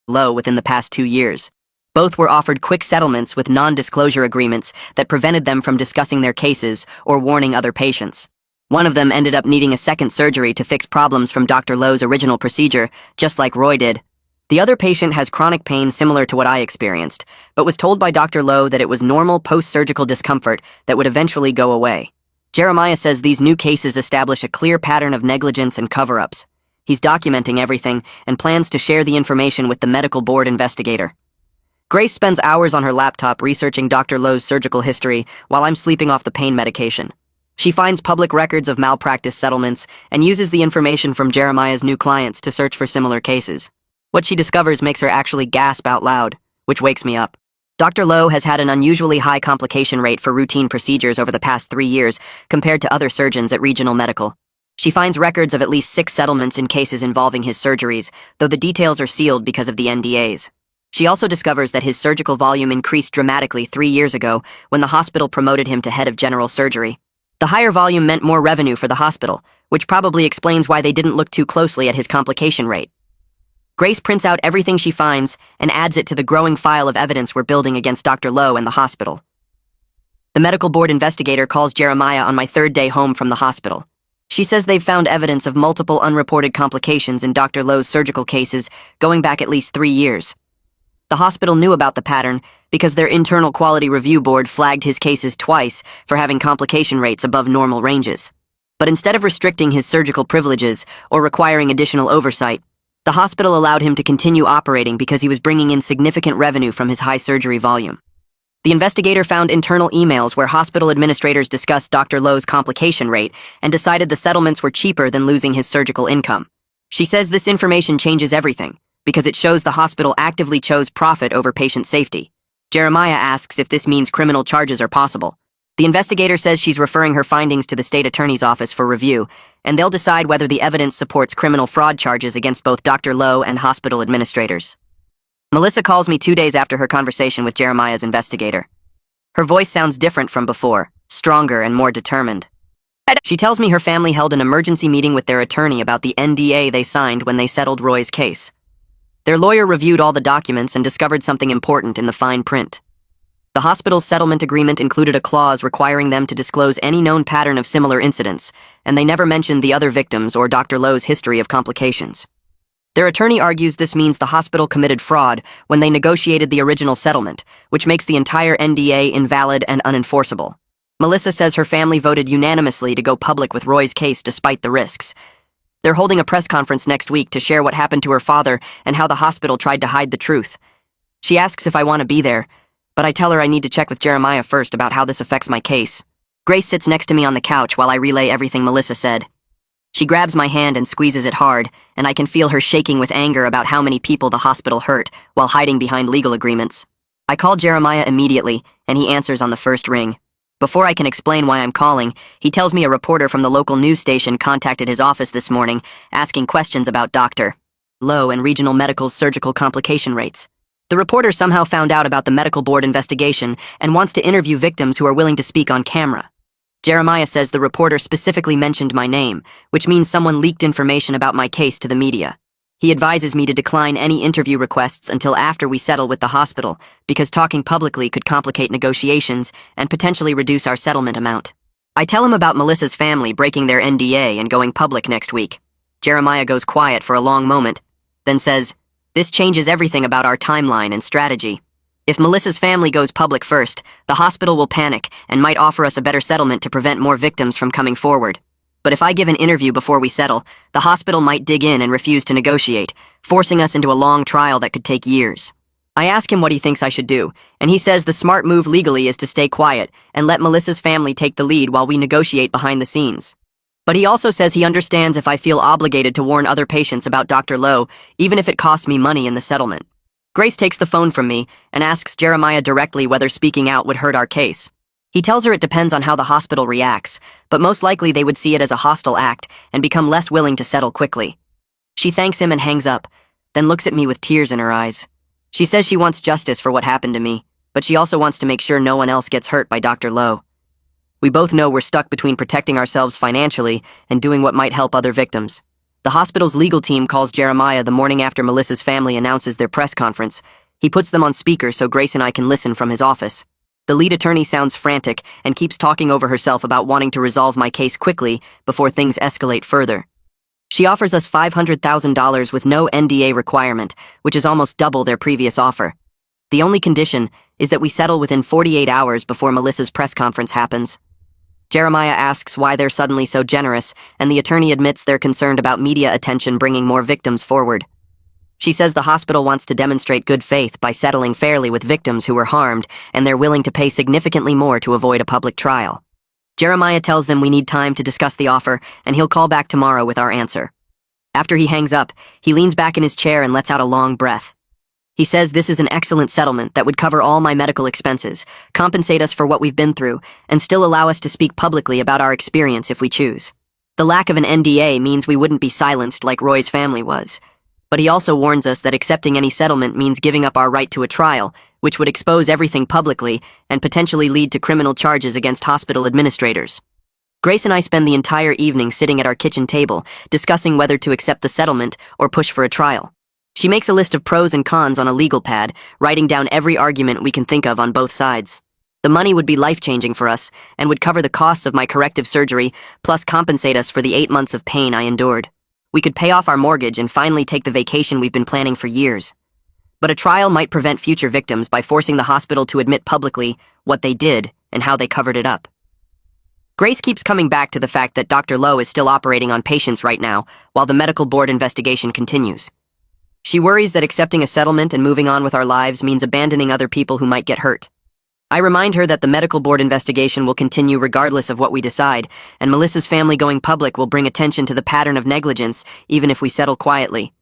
Lowe within the past 2 years. Both were offered quick settlements with non-disclosure agreements that prevented them from discussing their cases or warning other patients. One of them ended up needing a second surgery to fix problems from Dr. Lowe's original procedure, just like Roy did. The other patient has chronic pain similar to what I experienced, but was told by Dr. Lowe that it was normal post-surgical discomfort that would eventually go away. Jeremiah says these new cases establish a clear pattern of negligence and cover-ups. He's documenting everything and plans to share the information with the medical board investigator. Grace spends hours on her laptop researching Dr. Lowe's surgical history while I'm sleeping off the pain medication. She finds public records of malpractice settlements and uses the information from Jeremiah's new clients to search for similar cases. What she discovers makes her actually gasp out loud, which wakes me up. Dr. Lowe has had an unusually high complication rate for routine procedures over the past 3 years compared to other surgeons at Regional Medical. She finds records of at least 6 settlements in cases involving his surgeries, though the details are sealed because of the NDAs. She also discovers that his surgical volume increased dramatically 3 years ago when the hospital promoted him to head of general surgery. The higher volume meant more revenue for the hospital, which probably explains why they didn't look too closely at his complication rate. Grace prints out everything she finds and adds it to the growing file of evidence we're building against Dr. Lowe and the hospital. The medical board investigator calls Jeremiah on my 3rd day home from the hospital. She says they've found evidence of multiple unreported complications in Dr. Lowe's surgical cases going back at least 3 years. The hospital knew about the pattern because their internal quality review board flagged his cases twice for having complication rates above normal ranges. But instead of restricting his surgical privileges or requiring additional oversight, the hospital allowed him to continue operating because he was bringing in significant revenue from his high surgery volume. The investigator found internal emails where hospital administrators discussed Dr. Lowe's complication rate and decided the settlements were cheaper than losing his surgical income. She says this information changes everything because it shows the hospital actively chose profit over patient safety. Jeremiah asks if this means criminal charges are possible. The investigator says she's referring her findings to the state attorney's office for review, and they'll decide whether the evidence supports criminal fraud charges against both Dr. Lowe and hospital administrators. Melissa calls me 2 days after her conversation with Jeremiah's investigator. Her voice sounds different from before, stronger and more determined. She tells me her family held an emergency meeting with their attorney about the NDA they signed when they settled Roy's case. Their lawyer reviewed all the documents and discovered something important in the fine print. The hospital's settlement agreement included a clause requiring them to disclose any known pattern of similar incidents, and they never mentioned the other victims or Dr. Lowe's history of complications. Their attorney argues this means the hospital committed fraud when they negotiated the original settlement, which makes the entire NDA invalid and unenforceable. Melissa says her family voted unanimously to go public with Roy's case despite the risks. They're holding a press conference next week to share what happened to her father and how the hospital tried to hide the truth. She asks if I want to be there, but I tell her I need to check with Jeremiah first about how this affects my case. Grace sits next to me on the couch while I relay everything Melissa said. She grabs my hand and squeezes it hard, and I can feel her shaking with anger about how many people the hospital hurt while hiding behind legal agreements. I call Jeremiah immediately, and he answers on the first ring. Before I can explain why I'm calling, he tells me a reporter from the local news station contacted his office this morning, asking questions about Dr. Low and Regional Medical's surgical complication rates. The reporter somehow found out about the medical board investigation and wants to interview victims who are willing to speak on camera. Jeremiah says the reporter specifically mentioned my name, which means someone leaked information about my case to the media. He advises me to decline any interview requests until after we settle with the hospital, because talking publicly could complicate negotiations and potentially reduce our settlement amount. I tell him about Melissa's family breaking their NDA and going public next week. Jeremiah goes quiet for a long moment, then says, "This changes everything about our timeline and strategy. If Melissa's family goes public first, the hospital will panic and might offer us a better settlement to prevent more victims from coming forward. But if I give an interview before we settle, the hospital might dig in and refuse to negotiate, forcing us into a long trial that could take years." I ask him what he thinks I should do, and he says the smart move legally is to stay quiet and let Melissa's family take the lead while we negotiate behind the scenes. But he also says he understands if I feel obligated to warn other patients about Dr. Lowe, even if it costs me money in the settlement. Grace takes the phone from me and asks Jeremiah directly whether speaking out would hurt our case. He tells her it depends on how the hospital reacts, but most likely they would see it as a hostile act and become less willing to settle quickly. She thanks him and hangs up, then looks at me with tears in her eyes. She says she wants justice for what happened to me, but she also wants to make sure no one else gets hurt by Dr. Lowe. We both know we're stuck between protecting ourselves financially and doing what might help other victims. The hospital's legal team calls Jeremiah the morning after Melissa's family announces their press conference. He puts them on speaker so Grace and I can listen from his office. The lead attorney sounds frantic and keeps talking over herself about wanting to resolve my case quickly before things escalate further. She offers us $500,000 with no NDA requirement, which is almost double their previous offer. The only condition is that we settle within 48 hours before Melissa's press conference happens. Jeremiah asks why they're suddenly so generous, and the attorney admits they're concerned about media attention bringing more victims forward. She says the hospital wants to demonstrate good faith by settling fairly with victims who were harmed, and they're willing to pay significantly more to avoid a public trial. Jeremiah tells them we need time to discuss the offer, and he'll call back tomorrow with our answer. After he hangs up, he leans back in his chair and lets out a long breath. He says this is an excellent settlement that would cover all my medical expenses, compensate us for what we've been through, and still allow us to speak publicly about our experience if we choose. The lack of an NDA means we wouldn't be silenced like Roy's family was. But he also warns us that accepting any settlement means giving up our right to a trial, which would expose everything publicly and potentially lead to criminal charges against hospital administrators. Grace and I spend the entire evening sitting at our kitchen table, discussing whether to accept the settlement or push for a trial. She makes a list of pros and cons on a legal pad, writing down every argument we can think of on both sides. The money would be life-changing for us and would cover the costs of my corrective surgery, plus compensate us for the 8 months of pain I endured. We could pay off our mortgage and finally take the vacation we've been planning for years. But a trial might prevent future victims by forcing the hospital to admit publicly what they did and how they covered it up. Grace keeps coming back to the fact that Dr. Lowe is still operating on patients right now while the medical board investigation continues. She worries that accepting a settlement and moving on with our lives means abandoning other people who might get hurt. I remind her that the medical board investigation will continue regardless of what we decide, and Melissa's family going public will bring attention to the pattern of negligence, even if we settle quietly.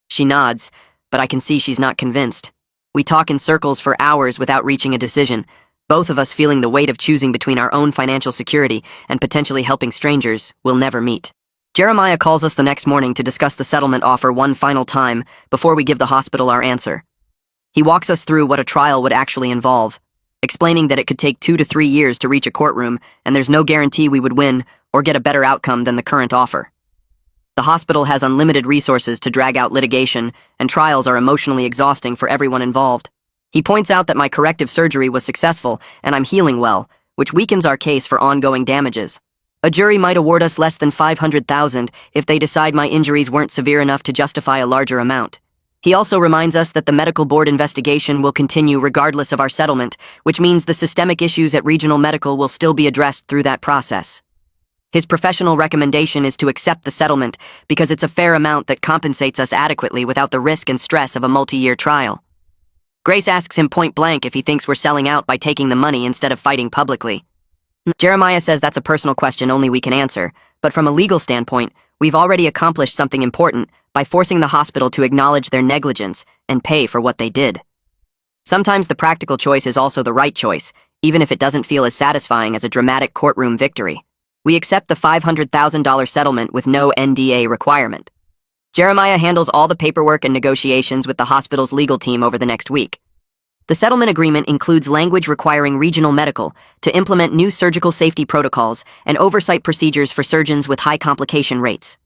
She nods, but I can see she's not convinced. We talk in circles for hours without reaching a decision, both of us feeling the weight of choosing between our own financial security and potentially helping strangers we'll never meet. Jeremiah calls us the next morning to discuss the settlement offer one final time before we give the hospital our answer. He walks us through what a trial would actually involve, explaining that it could take 2 to 3 years to reach a courtroom and there's no guarantee we would win or get a better outcome than the current offer. The hospital has unlimited resources to drag out litigation, and trials are emotionally exhausting for everyone involved. He points out that my corrective surgery was successful and I'm healing well, which weakens our case for ongoing damages. A jury might award us less than $500,000 if they decide my injuries weren't severe enough to justify a larger amount. He also reminds us that the medical board investigation will continue regardless of our settlement, which means the systemic issues at Regional Medical will still be addressed through that process. His professional recommendation is to accept the settlement because it's a fair amount that compensates us adequately without the risk and stress of a multi-year trial. Grace asks him point blank if he thinks we're selling out by taking the money instead of fighting publicly. Jeremiah says that's a personal question only we can answer, but from a legal standpoint, we've already accomplished something important by forcing the hospital to acknowledge their negligence and pay for what they did. Sometimes the practical choice is also the right choice, even if it doesn't feel as satisfying as a dramatic courtroom victory. We accept the $500,000 settlement with no NDA requirement. Jeremiah handles all the paperwork and negotiations with the hospital's legal team over the next week. The settlement agreement includes language requiring regional medical to implement new surgical safety protocols and oversight procedures for surgeons with high complication rates.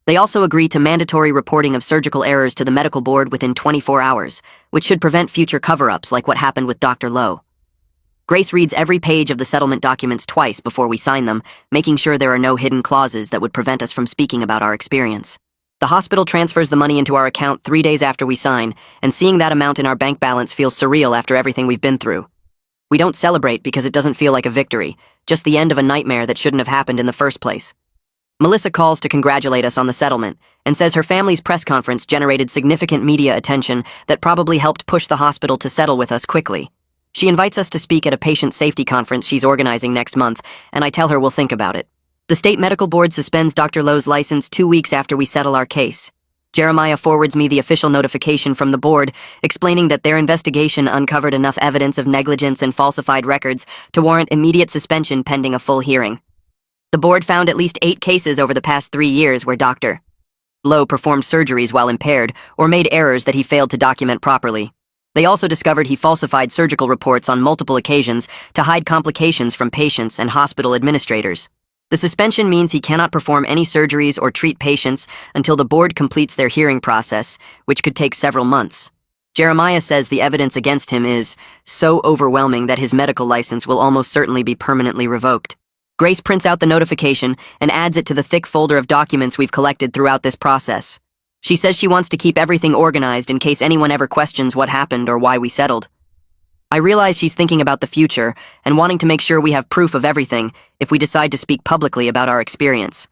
They also agree to mandatory reporting of surgical errors to the medical board within 24 hours, which should prevent future cover-ups like what happened with Dr. Lowe. Grace reads every page of the settlement documents twice before we sign them, making sure there are no hidden clauses that would prevent us from speaking about our experience. The hospital transfers the money into our account 3 days after we sign, and seeing that amount in our bank balance feels surreal after everything we've been through. We don't celebrate because it doesn't feel like a victory, just the end of a nightmare that shouldn't have happened in the first place. Melissa calls to congratulate us on the settlement and says her family's press conference generated significant media attention that probably helped push the hospital to settle with us quickly. She invites us to speak at a patient safety conference she's organizing next month, and I tell her we'll think about it. The state medical board suspends Dr. Lowe's license 2 weeks after we settle our case. Jeremiah forwards me the official notification from the board, explaining that their investigation uncovered enough evidence of negligence and falsified records to warrant immediate suspension pending a full hearing. The board found at least 8 cases over the past 3 years where Dr. Lowe performed surgeries while impaired or made errors that he failed to document properly. They also discovered he falsified surgical reports on multiple occasions to hide complications from patients and hospital administrators. The suspension means he cannot perform any surgeries or treat patients until the board completes their hearing process, which could take several months. Jeremiah says the evidence against him is so overwhelming that his medical license will almost certainly be permanently revoked. Grace prints out the notification and adds it to the thick folder of documents we've collected throughout this process. She says she wants to keep everything organized in case anyone ever questions what happened or why we settled. I realize she's thinking about the future and wanting to make sure we have proof of everything if we decide to speak publicly about our experience.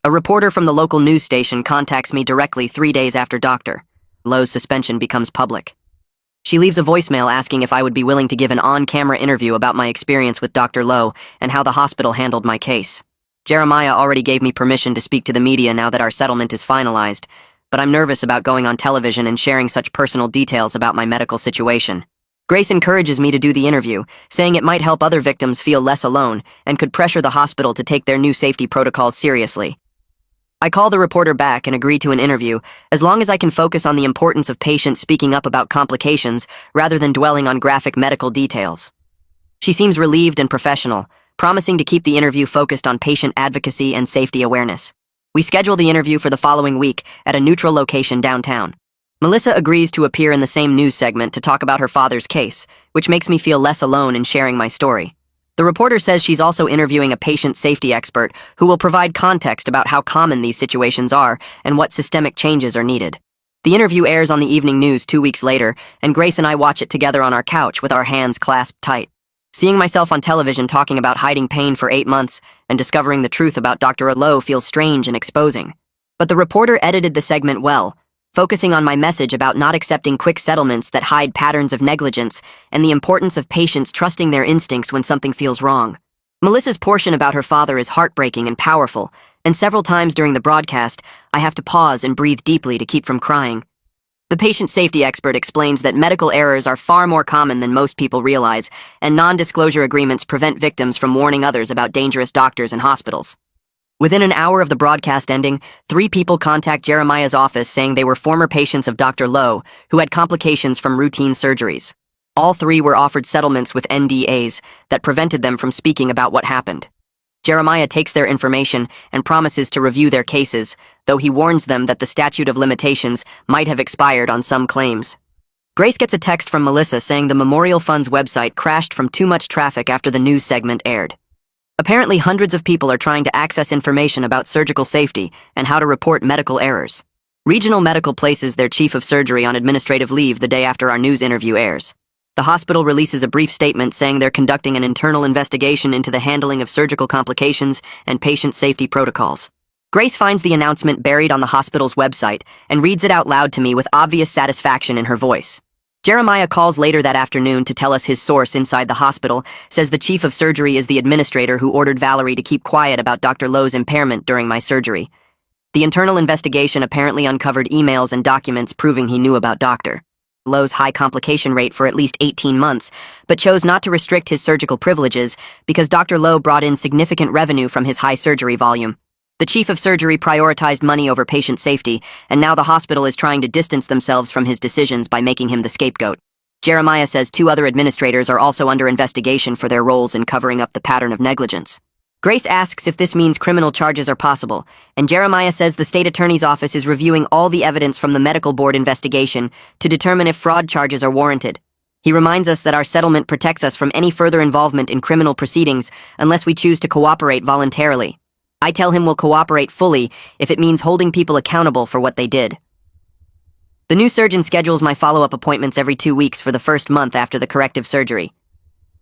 A reporter from the local news station contacts me directly 3 days after Dr. Lowe's suspension becomes public. She leaves a voicemail asking if I would be willing to give an on-camera interview about my experience with Dr. Lowe and how the hospital handled my case. Jeremiah already gave me permission to speak to the media now that our settlement is finalized, but I'm nervous about going on television and sharing such personal details about my medical situation. Grace encourages me to do the interview, saying it might help other victims feel less alone and could pressure the hospital to take their new safety protocols seriously. I call the reporter back and agree to an interview, as long as I can focus on the importance of patients speaking up about complications rather than dwelling on graphic medical details. She seems relieved and professional, promising to keep the interview focused on patient advocacy and safety awareness. We schedule the interview for the following week at a neutral location downtown. Melissa agrees to appear in the same news segment to talk about her father's case, which makes me feel less alone in sharing my story. The reporter says she's also interviewing a patient safety expert who will provide context about how common these situations are and what systemic changes are needed. The interview airs on the evening news 2 weeks later, and Grace and I watch it together on our couch with our hands clasped tight. Seeing myself on television talking about hiding pain for 8 months and discovering the truth about Dr. Lowe feels strange and exposing. But the reporter edited the segment well, focusing on my message about not accepting quick settlements that hide patterns of negligence and the importance of patients trusting their instincts when something feels wrong. Melissa's portion about her father is heartbreaking and powerful, and several times during the broadcast, I have to pause and breathe deeply to keep from crying. The patient safety expert explains that medical errors are far more common than most people realize, and non-disclosure agreements prevent victims from warning others about dangerous doctors and hospitals. Within an hour of the broadcast ending, 3 people contact Jeremiah's office saying they were former patients of Dr. Lowe who had complications from routine surgeries. All 3 were offered settlements with NDAs that prevented them from speaking about what happened. Jeremiah takes their information and promises to review their cases, though he warns them that the statute of limitations might have expired on some claims. Grace gets a text from Melissa saying the Memorial Fund's website crashed from too much traffic after the news segment aired. Apparently, hundreds of people are trying to access information about surgical safety and how to report medical errors. Regional Medical places their chief of surgery on administrative leave the day after our news interview airs. The hospital releases a brief statement saying they're conducting an internal investigation into the handling of surgical complications and patient safety protocols. Grace finds the announcement buried on the hospital's website and reads it out loud to me with obvious satisfaction in her voice. Jeremiah calls later that afternoon to tell us his source inside the hospital says the chief of surgery is the administrator who ordered Valerie to keep quiet about Dr. Lowe's impairment during my surgery. The internal investigation apparently uncovered emails and documents proving he knew about Dr. Lowe's high complication rate for at least 18 months, but chose not to restrict his surgical privileges because Dr. Lowe brought in significant revenue from his high surgery volume. The chief of surgery prioritized money over patient safety, and now the hospital is trying to distance themselves from his decisions by making him the scapegoat. Jeremiah says 2 other administrators are also under investigation for their roles in covering up the pattern of negligence. Grace asks if this means criminal charges are possible, and Jeremiah says the state attorney's office is reviewing all the evidence from the medical board investigation to determine if fraud charges are warranted. He reminds us that our settlement protects us from any further involvement in criminal proceedings unless we choose to cooperate voluntarily. I tell him we'll cooperate fully if it means holding people accountable for what they did. The new surgeon schedules my follow-up appointments every 2 weeks for the first month after the corrective surgery.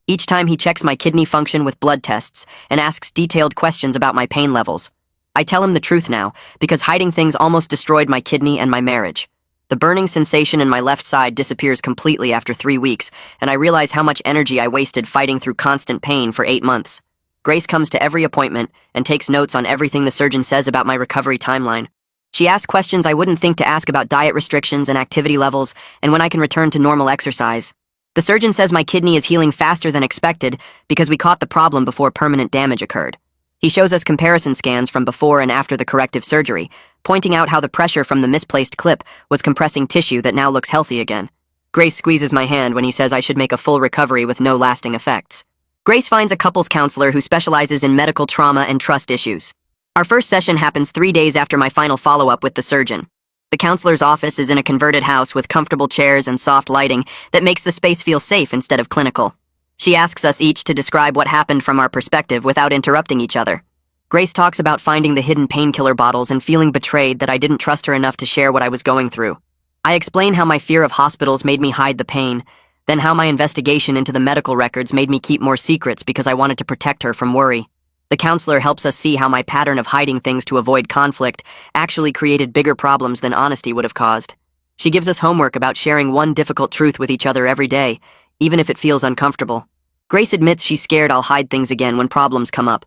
Each time he checks my kidney function with blood tests and asks detailed questions about my pain levels. I tell him the truth now, because hiding things almost destroyed my kidney and my marriage. The burning sensation in my left side disappears completely after 3 weeks, and I realize how much energy I wasted fighting through constant pain for 8 months. Grace comes to every appointment and takes notes on everything the surgeon says about my recovery timeline. She asks questions I wouldn't think to ask about diet restrictions and activity levels, and when I can return to normal exercise. The surgeon says my kidney is healing faster than expected because we caught the problem before permanent damage occurred. He shows us comparison scans from before and after the corrective surgery, pointing out how the pressure from the misplaced clip was compressing tissue that now looks healthy again. Grace squeezes my hand when he says I should make a full recovery with no lasting effects. Grace finds a couples counselor who specializes in medical trauma and trust issues. Our first session happens 3 days after my final follow-up with the surgeon. The counselor's office is in a converted house with comfortable chairs and soft lighting that makes the space feel safe instead of clinical. She asks us each to describe what happened from our perspective without interrupting each other. Grace talks about finding the hidden painkiller bottles and feeling betrayed that I didn't trust her enough to share what I was going through. I explain how my fear of hospitals made me hide the pain, then how my investigation into the medical records made me keep more secrets because I wanted to protect her from worry. The counselor helps us see how my pattern of hiding things to avoid conflict actually created bigger problems than honesty would have caused. She gives us homework about sharing one difficult truth with each other every day, even if it feels uncomfortable. Grace admits she's scared I'll hide things again when problems come up.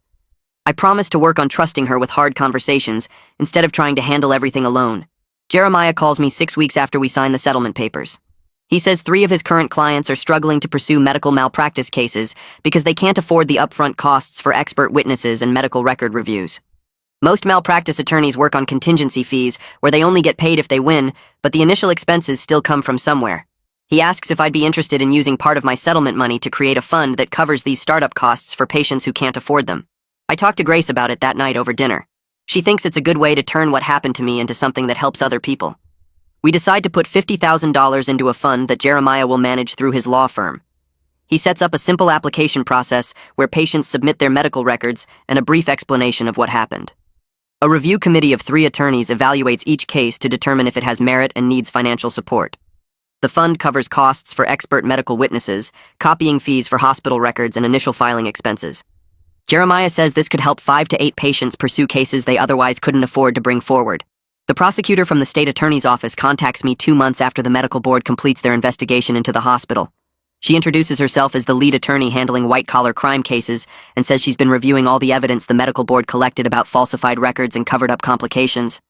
I promise to work on trusting her with hard conversations instead of trying to handle everything alone. Jeremiah calls me 6 weeks after we sign the settlement papers. He says 3 of his current clients are struggling to pursue medical malpractice cases because they can't afford the upfront costs for expert witnesses and medical record reviews. Most malpractice attorneys work on contingency fees where they only get paid if they win, but the initial expenses still come from somewhere. He asks if I'd be interested in using part of my settlement money to create a fund that covers these startup costs for patients who can't afford them. I talked to Grace about it that night over dinner. She thinks it's a good way to turn what happened to me into something that helps other people. We decide to put $50,000 into a fund that Jeremiah will manage through his law firm. He sets up a simple application process where patients submit their medical records and a brief explanation of what happened. A review committee of 3 attorneys evaluates each case to determine if it has merit and needs financial support. The fund covers costs for expert medical witnesses, copying fees for hospital records, and initial filing expenses. Jeremiah says this could help 5 to 8 patients pursue cases they otherwise couldn't afford to bring forward. The prosecutor from the state attorney's office contacts me 2 months after the medical board completes their investigation into the hospital. She introduces herself as the lead attorney handling white-collar crime cases and says she's been reviewing all the evidence the medical board collected about falsified records and covered-up complications.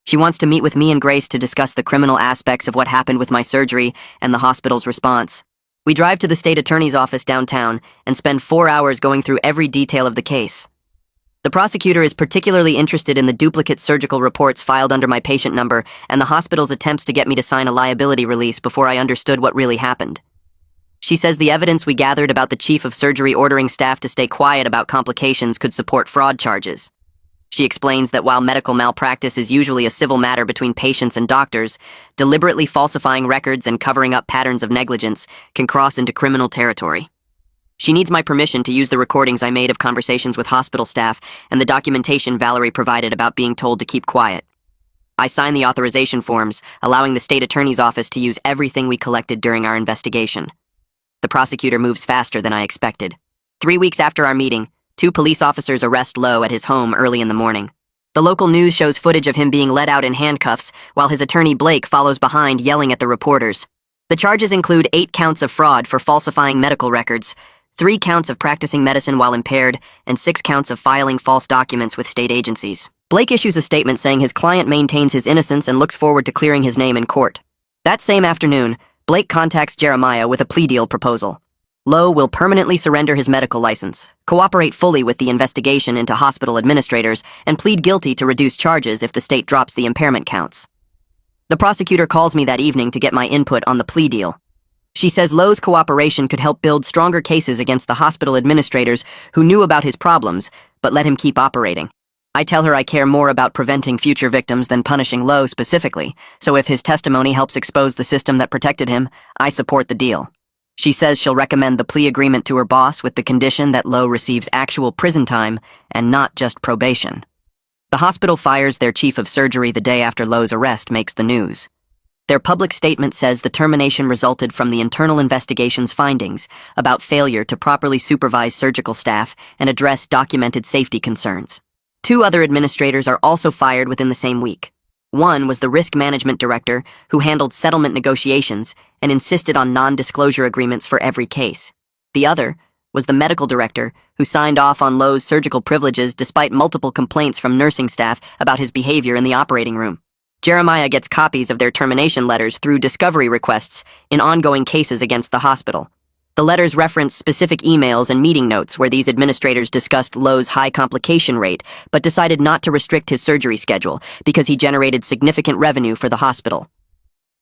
She wants to meet with me and Grace to discuss the criminal aspects of what happened with my surgery and the hospital's response. We drive to the state attorney's office downtown and spend 4 hours going through every detail of the case. The prosecutor is particularly interested in the duplicate surgical reports filed under my patient number and the hospital's attempts to get me to sign a liability release before I understood what really happened. She says the evidence we gathered about the chief of surgery ordering staff to stay quiet about complications could support fraud charges. She explains that while medical malpractice is usually a civil matter between patients and doctors, deliberately falsifying records and covering up patterns of negligence can cross into criminal territory. She needs my permission to use the recordings I made of conversations with hospital staff and the documentation Valerie provided about being told to keep quiet. I sign the authorization forms, allowing the state attorney's office to use everything we collected during our investigation. The prosecutor moves faster than I expected. 3 weeks after our meeting, 2 police officers arrest Lowe at his home early in the morning. The local news shows footage of him being led out in handcuffs, while his attorney Blake follows behind yelling at the reporters. The charges include 8 counts of fraud for falsifying medical records, 3 counts of practicing medicine while impaired, and 6 counts of filing false documents with state agencies. Blake issues a statement saying his client maintains his innocence and looks forward to clearing his name in court. That same afternoon, Blake contacts Jeremiah with a plea deal proposal. Lowe will permanently surrender his medical license, cooperate fully with the investigation into hospital administrators, and plead guilty to reduce charges if the state drops the impairment counts. The prosecutor calls me that evening to get my input on the plea deal. She says Lowe's cooperation could help build stronger cases against the hospital administrators who knew about his problems, but let him keep operating. I tell her I care more about preventing future victims than punishing Lowe specifically, so if his testimony helps expose the system that protected him, I support the deal. She says she'll recommend the plea agreement to her boss with the condition that Lowe receives actual prison time and not just probation. The hospital fires their chief of surgery the day after Lowe's arrest makes the news. Their public statement says the termination resulted from the internal investigation's findings about failure to properly supervise surgical staff and address documented safety concerns. 2 other administrators are also fired within the same week. One was the risk management director who handled settlement negotiations and insisted on non-disclosure agreements for every case. The other was the medical director who signed off on Lowe's surgical privileges despite multiple complaints from nursing staff about his behavior in the operating room. Jeremiah gets copies of their termination letters through discovery requests in ongoing cases against the hospital. The letters reference specific emails and meeting notes where these administrators discussed Lowe's high complication rate, but decided not to restrict his surgery schedule because he generated significant revenue for the hospital.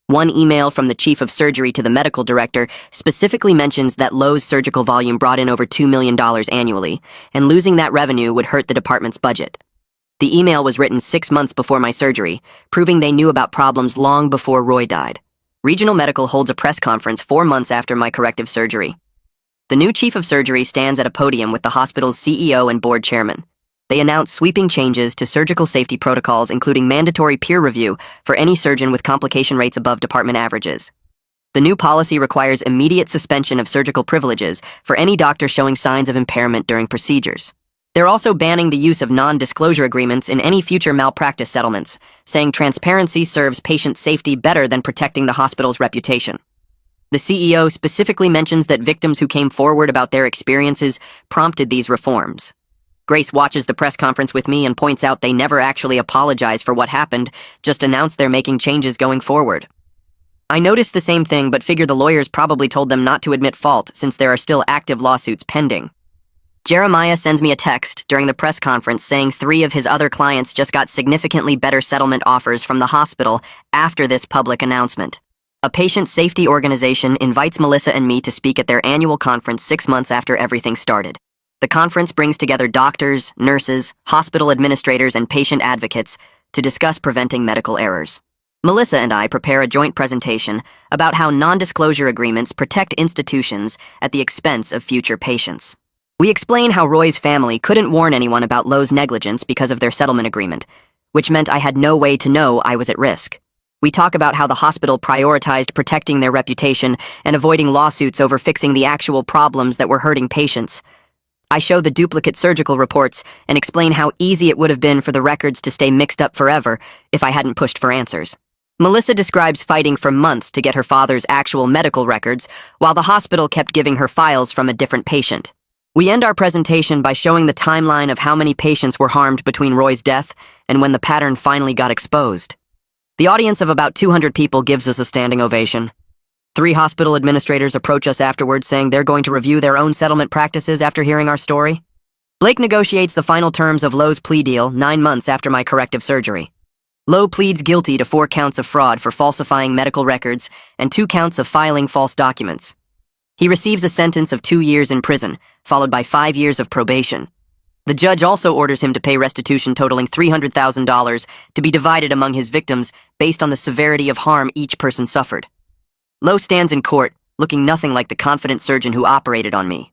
One email from the chief of surgery to the medical director specifically mentions that Lowe's surgical volume brought in over $2 million annually, and losing that revenue would hurt the department's budget. The email was written 6 months before my surgery, proving they knew about problems long before Roy died. Regional Medical holds a press conference 4 months after my corrective surgery. The new chief of surgery stands at a podium with the hospital's CEO and board chairman. They announce sweeping changes to surgical safety protocols, including mandatory peer review for any surgeon with complication rates above department averages. The new policy requires immediate suspension of surgical privileges for any doctor showing signs of impairment during procedures. They're also banning the use of non-disclosure agreements in any future malpractice settlements, saying transparency serves patient safety better than protecting the hospital's reputation. The CEO specifically mentions that victims who came forward about their experiences prompted these reforms. Grace watches the press conference with me and points out they never actually apologize for what happened, just announced they're making changes going forward. I noticed the same thing, but figure the lawyers probably told them not to admit fault since there are still active lawsuits pending. Jeremiah sends me a text during the press conference saying 3 of his other clients just got significantly better settlement offers from the hospital after this public announcement. A patient safety organization invites Melissa and me to speak at their annual conference 6 months after everything started. The conference brings together doctors, nurses, hospital administrators, and patient advocates to discuss preventing medical errors. Melissa and I prepare a joint presentation about how non-disclosure agreements protect institutions at the expense of future patients. We explain how Roy's family couldn't warn anyone about Lowe's negligence because of their settlement agreement, which meant I had no way to know I was at risk. We talk about how the hospital prioritized protecting their reputation and avoiding lawsuits over fixing the actual problems that were hurting patients. I show the duplicate surgical reports and explain how easy it would have been for the records to stay mixed up forever if I hadn't pushed for answers. Melissa describes fighting for months to get her father's actual medical records, while the hospital kept giving her files from a different patient. We end our presentation by showing the timeline of how many patients were harmed between Roy's death and when the pattern finally got exposed. The audience of about 200 people gives us a standing ovation. 3 hospital administrators approach us afterwards saying they're going to review their own settlement practices after hearing our story. Blake negotiates the final terms of Lowe's plea deal 9 months after my corrective surgery. Lowe pleads guilty to 4 counts of fraud for falsifying medical records and 2 counts of filing false documents. He receives a sentence of 2 years in prison, followed by 5 years of probation. The judge also orders him to pay restitution totaling $300,000 to be divided among his victims based on the severity of harm each person suffered. Lowe stands in court, looking nothing like the confident surgeon who operated on me.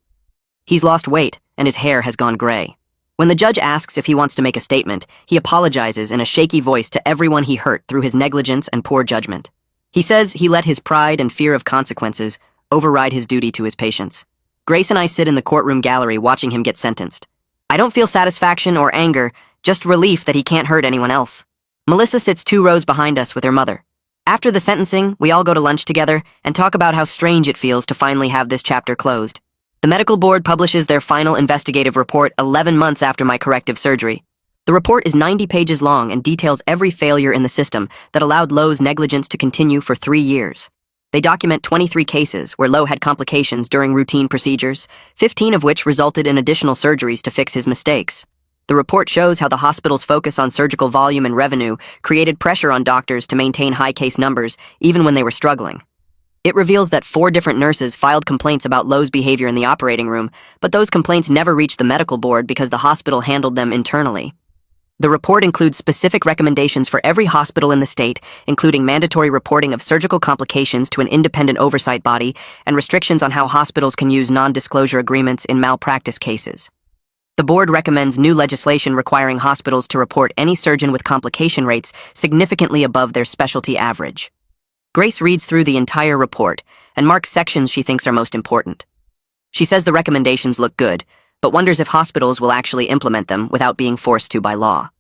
He's lost weight, and his hair has gone gray. When the judge asks if he wants to make a statement, he apologizes in a shaky voice to everyone he hurt through his negligence and poor judgment. He says he let his pride and fear of consequences override his duty to his patients. Grace and I sit in the courtroom gallery watching him get sentenced. I don't feel satisfaction or anger, just relief that he can't hurt anyone else. Melissa sits 2 rows behind us with her mother. After the sentencing, we all go to lunch together and talk about how strange it feels to finally have this chapter closed. The medical board publishes their final investigative report 11 months after my corrective surgery. The report is 90 pages long and details every failure in the system that allowed Lowe's negligence to continue for 3 years. They document 23 cases where Lowe had complications during routine procedures, 15 of which resulted in additional surgeries to fix his mistakes. The report shows how the hospital's focus on surgical volume and revenue created pressure on doctors to maintain high case numbers even when they were struggling. It reveals that 4 different nurses filed complaints about Lowe's behavior in the operating room, but those complaints never reached the medical board because the hospital handled them internally. The report includes specific recommendations for every hospital in the state, including mandatory reporting of surgical complications to an independent oversight body and restrictions on how hospitals can use non-disclosure agreements in malpractice cases. The board recommends new legislation requiring hospitals to report any surgeon with complication rates significantly above their specialty average. Grace reads through the entire report and marks sections she thinks are most important. She says the recommendations look good, but wonders if hospitals will actually implement them without being forced to by law.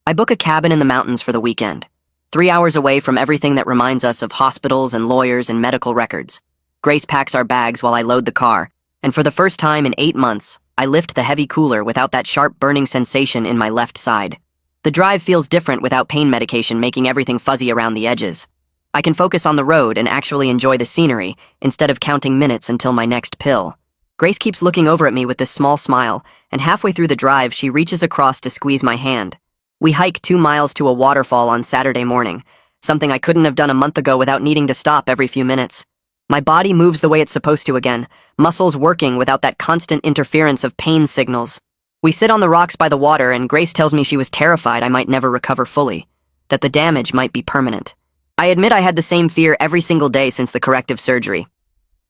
I book a cabin in the mountains for the weekend, 3 hours away from everything that reminds us of hospitals and lawyers and medical records. Grace packs our bags while I load the car, and for the first time in 8 months, I lift the heavy cooler without that sharp burning sensation in my left side. The drive feels different without pain medication making everything fuzzy around the edges. I can focus on the road and actually enjoy the scenery instead of counting minutes until my next pill. Grace keeps looking over at me with this small smile, and halfway through the drive, she reaches across to squeeze my hand. We hike 2 miles to a waterfall on Saturday morning, something I couldn't have done a month ago without needing to stop every few minutes. My body moves the way it's supposed to again, muscles working without that constant interference of pain signals. We sit on the rocks by the water, and Grace tells me she was terrified I might never recover fully, that the damage might be permanent. I admit I had the same fear every single day since the corrective surgery.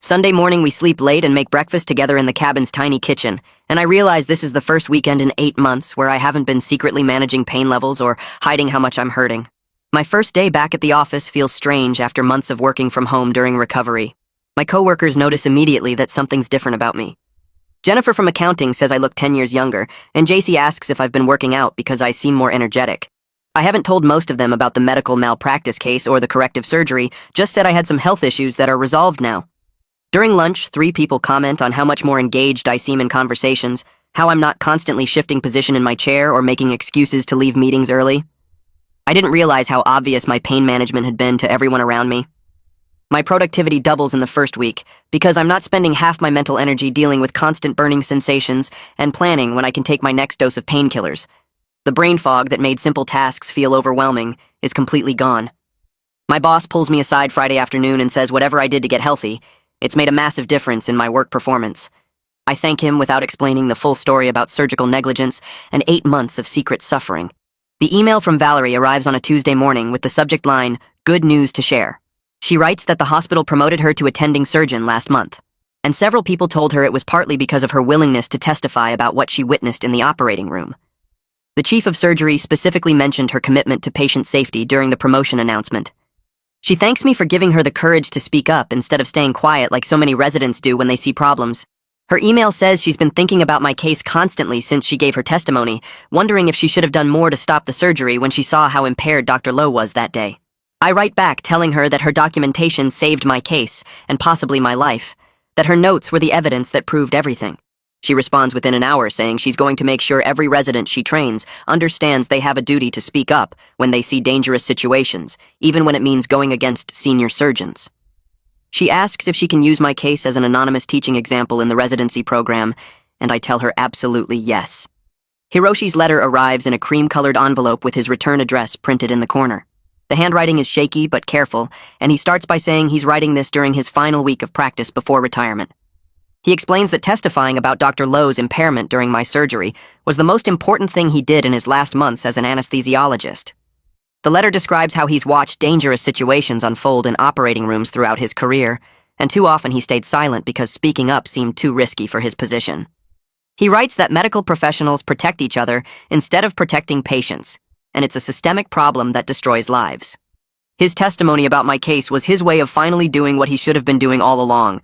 Sunday morning we sleep late and make breakfast together in the cabin's tiny kitchen, and I realize this is the first weekend in 8 months where I haven't been secretly managing pain levels or hiding how much I'm hurting. My first day back at the office feels strange after months of working from home during recovery. My coworkers notice immediately that something's different about me. Jennifer from accounting says I look 10 years younger, and JC asks if I've been working out because I seem more energetic. I haven't told most of them about the medical malpractice case or the corrective surgery, just said I had some health issues that are resolved now. During lunch, 3 people comment on how much more engaged I seem in conversations, how I'm not constantly shifting position in my chair or making excuses to leave meetings early. I didn't realize how obvious my pain management had been to everyone around me. My productivity doubles in the first week because I'm not spending half my mental energy dealing with constant burning sensations and planning when I can take my next dose of painkillers. The brain fog that made simple tasks feel overwhelming is completely gone. My boss pulls me aside Friday afternoon and says whatever I did to get healthy, it's made a massive difference in my work performance. I thank him without explaining the full story about surgical negligence and 8 months of secret suffering. The email from Valerie arrives on a Tuesday morning with the subject line, "Good news to share." She writes that the hospital promoted her to attending surgeon last month, and several people told her it was partly because of her willingness to testify about what she witnessed in the operating room. The chief of surgery specifically mentioned her commitment to patient safety during the promotion announcement. She thanks me for giving her the courage to speak up instead of staying quiet like so many residents do when they see problems. Her email says she's been thinking about my case constantly since she gave her testimony, wondering if she should have done more to stop the surgery when she saw how impaired Dr. Lowe was that day. I write back telling her that her documentation saved my case, and possibly my life, that her notes were the evidence that proved everything. She responds within an hour saying she's going to make sure every resident she trains understands they have a duty to speak up when they see dangerous situations, even when it means going against senior surgeons. She asks if she can use my case as an anonymous teaching example in the residency program, and I tell her absolutely yes. Hiroshi's letter arrives in a cream-colored envelope with his return address printed in the corner. The handwriting is shaky but careful, and he starts by saying he's writing this during his final week of practice before retirement. He explains that testifying about Dr. Lowe's impairment during my surgery was the most important thing he did in his last months as an anesthesiologist. The letter describes how he's watched dangerous situations unfold in operating rooms throughout his career, and too often he stayed silent because speaking up seemed too risky for his position. He writes that medical professionals protect each other instead of protecting patients, and it's a systemic problem that destroys lives. His testimony about my case was his way of finally doing what he should have been doing all along.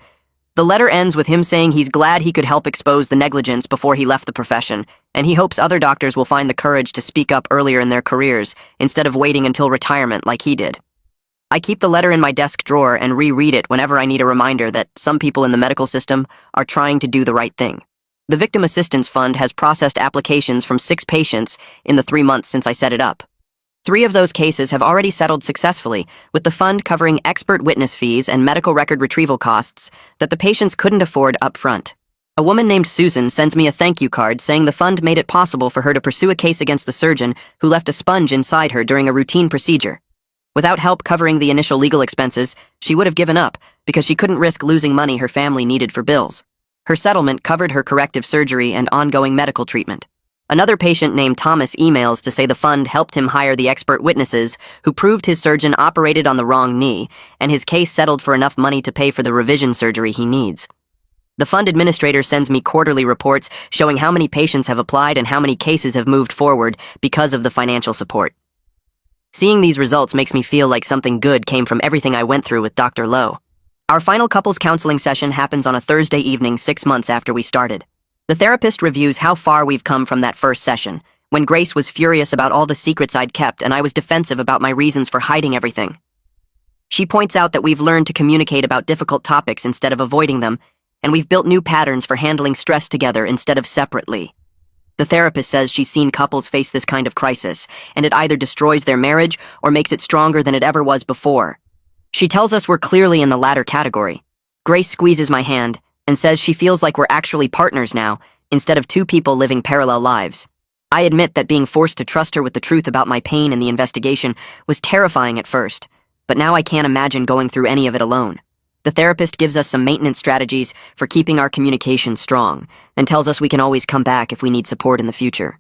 The letter ends with him saying he's glad he could help expose the negligence before he left the profession, and he hopes other doctors will find the courage to speak up earlier in their careers instead of waiting until retirement like he did. I keep the letter in my desk drawer and reread it whenever I need a reminder that some people in the medical system are trying to do the right thing. The Victim Assistance Fund has processed applications from 6 patients in the 3 months since I set it up. 3 of those cases have already settled successfully, with the fund covering expert witness fees and medical record retrieval costs that the patients couldn't afford up front. A woman named Susan sends me a thank you card saying the fund made it possible for her to pursue a case against the surgeon who left a sponge inside her during a routine procedure. Without help covering the initial legal expenses, she would have given up because she couldn't risk losing money her family needed for bills. Her settlement covered her corrective surgery and ongoing medical treatment. Another patient named Thomas emails to say the fund helped him hire the expert witnesses who proved his surgeon operated on the wrong knee, and his case settled for enough money to pay for the revision surgery he needs. The fund administrator sends me quarterly reports showing how many patients have applied and how many cases have moved forward because of the financial support. Seeing these results makes me feel like something good came from everything I went through with Dr. Lowe. Our final couples counseling session happens on a Thursday evening 6 months after we started. The therapist reviews how far we've come from that first session, when Grace was furious about all the secrets I'd kept and I was defensive about my reasons for hiding everything. She points out that we've learned to communicate about difficult topics instead of avoiding them, and we've built new patterns for handling stress together instead of separately. The therapist says she's seen couples face this kind of crisis, and it either destroys their marriage or makes it stronger than it ever was before. She tells us we're clearly in the latter category. Grace squeezes my hand and says she feels like we're actually partners now, instead of 2 people living parallel lives. I admit that being forced to trust her with the truth about my pain in the investigation was terrifying at first, but now I can't imagine going through any of it alone. The therapist gives us some maintenance strategies for keeping our communication strong and tells us we can always come back if we need support in the future.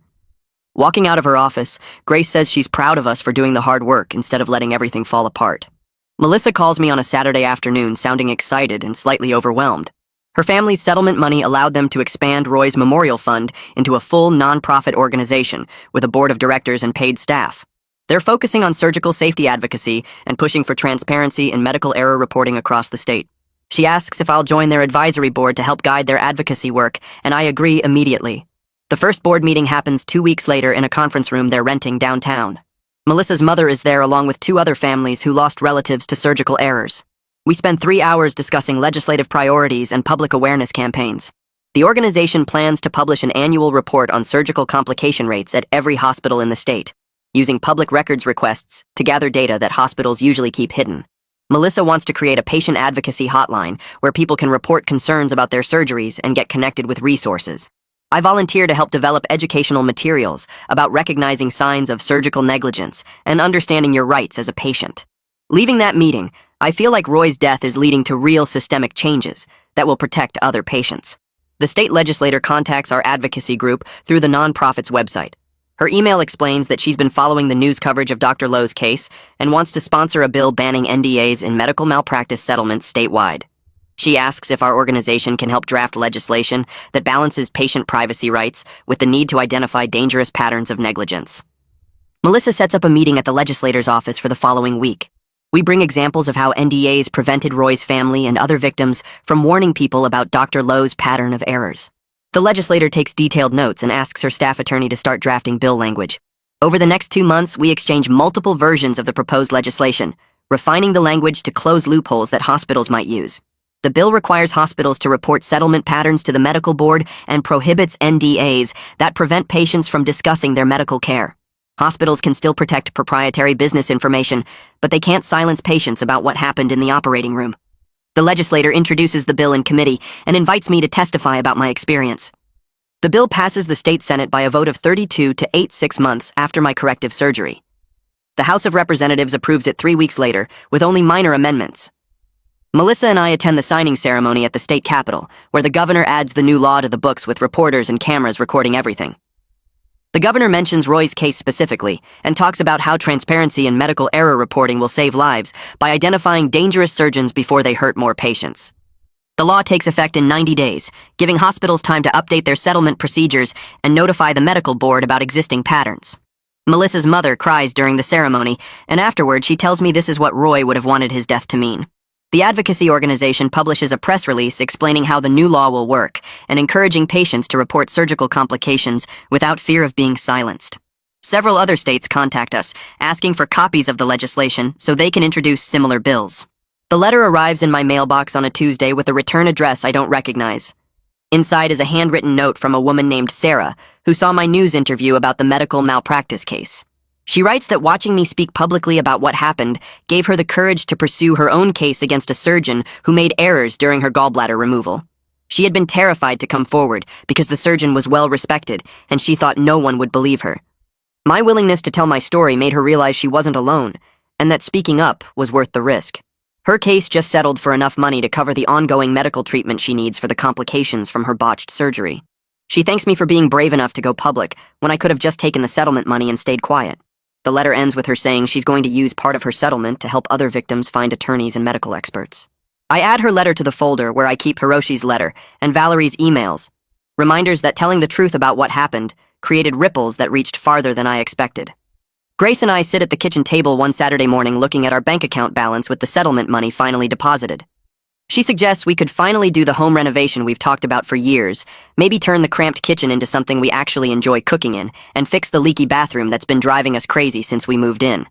Walking out of her office, Grace says she's proud of us for doing the hard work instead of letting everything fall apart. Melissa calls me on a Saturday afternoon sounding excited and slightly overwhelmed. Her family's settlement money allowed them to expand Roy's memorial fund into a full nonprofit organization with a board of directors and paid staff. They're focusing on surgical safety advocacy and pushing for transparency in medical error reporting across the state. She asks if I'll join their advisory board to help guide their advocacy work, and I agree immediately. The first board meeting happens 2 weeks later in a conference room they're renting downtown. Melissa's mother is there along with 2 other families who lost relatives to surgical errors. We spend 3 hours discussing legislative priorities and public awareness campaigns. The organization plans to publish an annual report on surgical complication rates at every hospital in the state, using public records requests to gather data that hospitals usually keep hidden. Melissa wants to create a patient advocacy hotline where people can report concerns about their surgeries and get connected with resources. I volunteer to help develop educational materials about recognizing signs of surgical negligence and understanding your rights as a patient. Leaving that meeting, I feel like Roy's death is leading to real systemic changes that will protect other patients. The state legislator contacts our advocacy group through the nonprofit's website. Her email explains that she's been following the news coverage of Dr. Lowe's case and wants to sponsor a bill banning NDAs in medical malpractice settlements statewide. She asks if our organization can help draft legislation that balances patient privacy rights with the need to identify dangerous patterns of negligence. Melissa sets up a meeting at the legislator's office for the following week. We bring examples of how NDAs prevented Roy's family and other victims from warning people about Dr. Lowe's pattern of errors. The legislator takes detailed notes and asks her staff attorney to start drafting bill language. Over the next 2 months, we exchange multiple versions of the proposed legislation, refining the language to close loopholes that hospitals might use. The bill requires hospitals to report settlement patterns to the medical board and prohibits NDAs that prevent patients from discussing their medical care. Hospitals can still protect proprietary business information, but they can't silence patients about what happened in the operating room. The legislator introduces the bill in committee and invites me to testify about my experience. The bill passes the state Senate by a vote of 32 to 8 6 months after my corrective surgery. The House of Representatives approves it 3 weeks later, with only minor amendments. Melissa and I attend the signing ceremony at the state capitol, where the governor adds the new law to the books with reporters and cameras recording everything. The governor mentions Roy's case specifically and talks about how transparency in medical error reporting will save lives by identifying dangerous surgeons before they hurt more patients. The law takes effect in 90 days, giving hospitals time to update their settlement procedures and notify the medical board about existing patterns. Melissa's mother cries during the ceremony, and afterward she tells me this is what Roy would have wanted his death to mean. The advocacy organization publishes a press release explaining how the new law will work and encouraging patients to report surgical complications without fear of being silenced. Several other states contact us, asking for copies of the legislation so they can introduce similar bills. The letter arrives in my mailbox on a Tuesday with a return address I don't recognize. Inside is a handwritten note from a woman named Sarah, who saw my news interview about the medical malpractice case. She writes that watching me speak publicly about what happened gave her the courage to pursue her own case against a surgeon who made errors during her gallbladder removal. She had been terrified to come forward because the surgeon was well respected and she thought no one would believe her. My willingness to tell my story made her realize she wasn't alone and that speaking up was worth the risk. Her case just settled for enough money to cover the ongoing medical treatment she needs for the complications from her botched surgery. She thanks me for being brave enough to go public when I could have just taken the settlement money and stayed quiet. The letter ends with her saying she's going to use part of her settlement to help other victims find attorneys and medical experts. I add her letter to the folder where I keep Hiroshi's letter and Valerie's emails, reminders that telling the truth about what happened created ripples that reached farther than I expected. Grace and I sit at the kitchen table one Saturday morning looking at our bank account balance with the settlement money finally deposited. She suggests we could finally do the home renovation we've talked about for years, maybe turn the cramped kitchen into something we actually enjoy cooking in, and fix the leaky bathroom that's been driving us crazy since we moved in.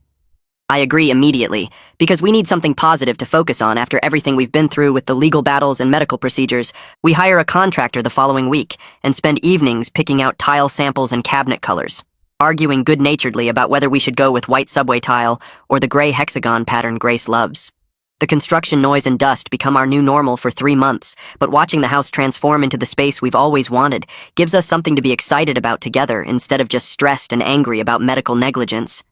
I agree immediately, because we need something positive to focus on after everything we've been through with the legal battles and medical procedures. We hire a contractor the following week and spend evenings picking out tile samples and cabinet colors, arguing good-naturedly about whether we should go with white subway tile or the gray hexagon pattern Grace loves. The construction noise and dust become our new normal for 3 months, but watching the house transform into the space we've always wanted gives us something to be excited about together instead of just stressed and angry about medical negligence.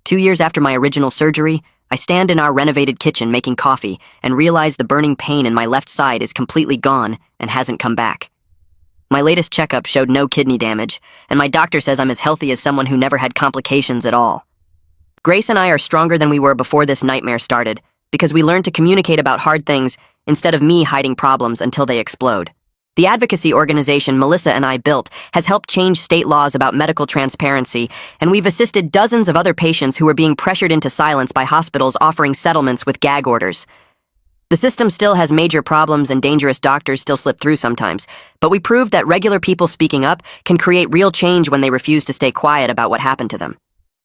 2 years after my original surgery, I stand in our renovated kitchen making coffee and realize the burning pain in my left side is completely gone and hasn't come back. My latest checkup showed no kidney damage, and my doctor says I'm as healthy as someone who never had complications at all. Grace and I are stronger than we were before this nightmare started, because we learned to communicate about hard things instead of me hiding problems until they explode. The advocacy organization Melissa and I built has helped change state laws about medical transparency, and we've assisted dozens of other patients who were being pressured into silence by hospitals offering settlements with gag orders. The system still has major problems and dangerous doctors still slip through sometimes, but we proved that regular people speaking up can create real change when they refuse to stay quiet about what happened to them.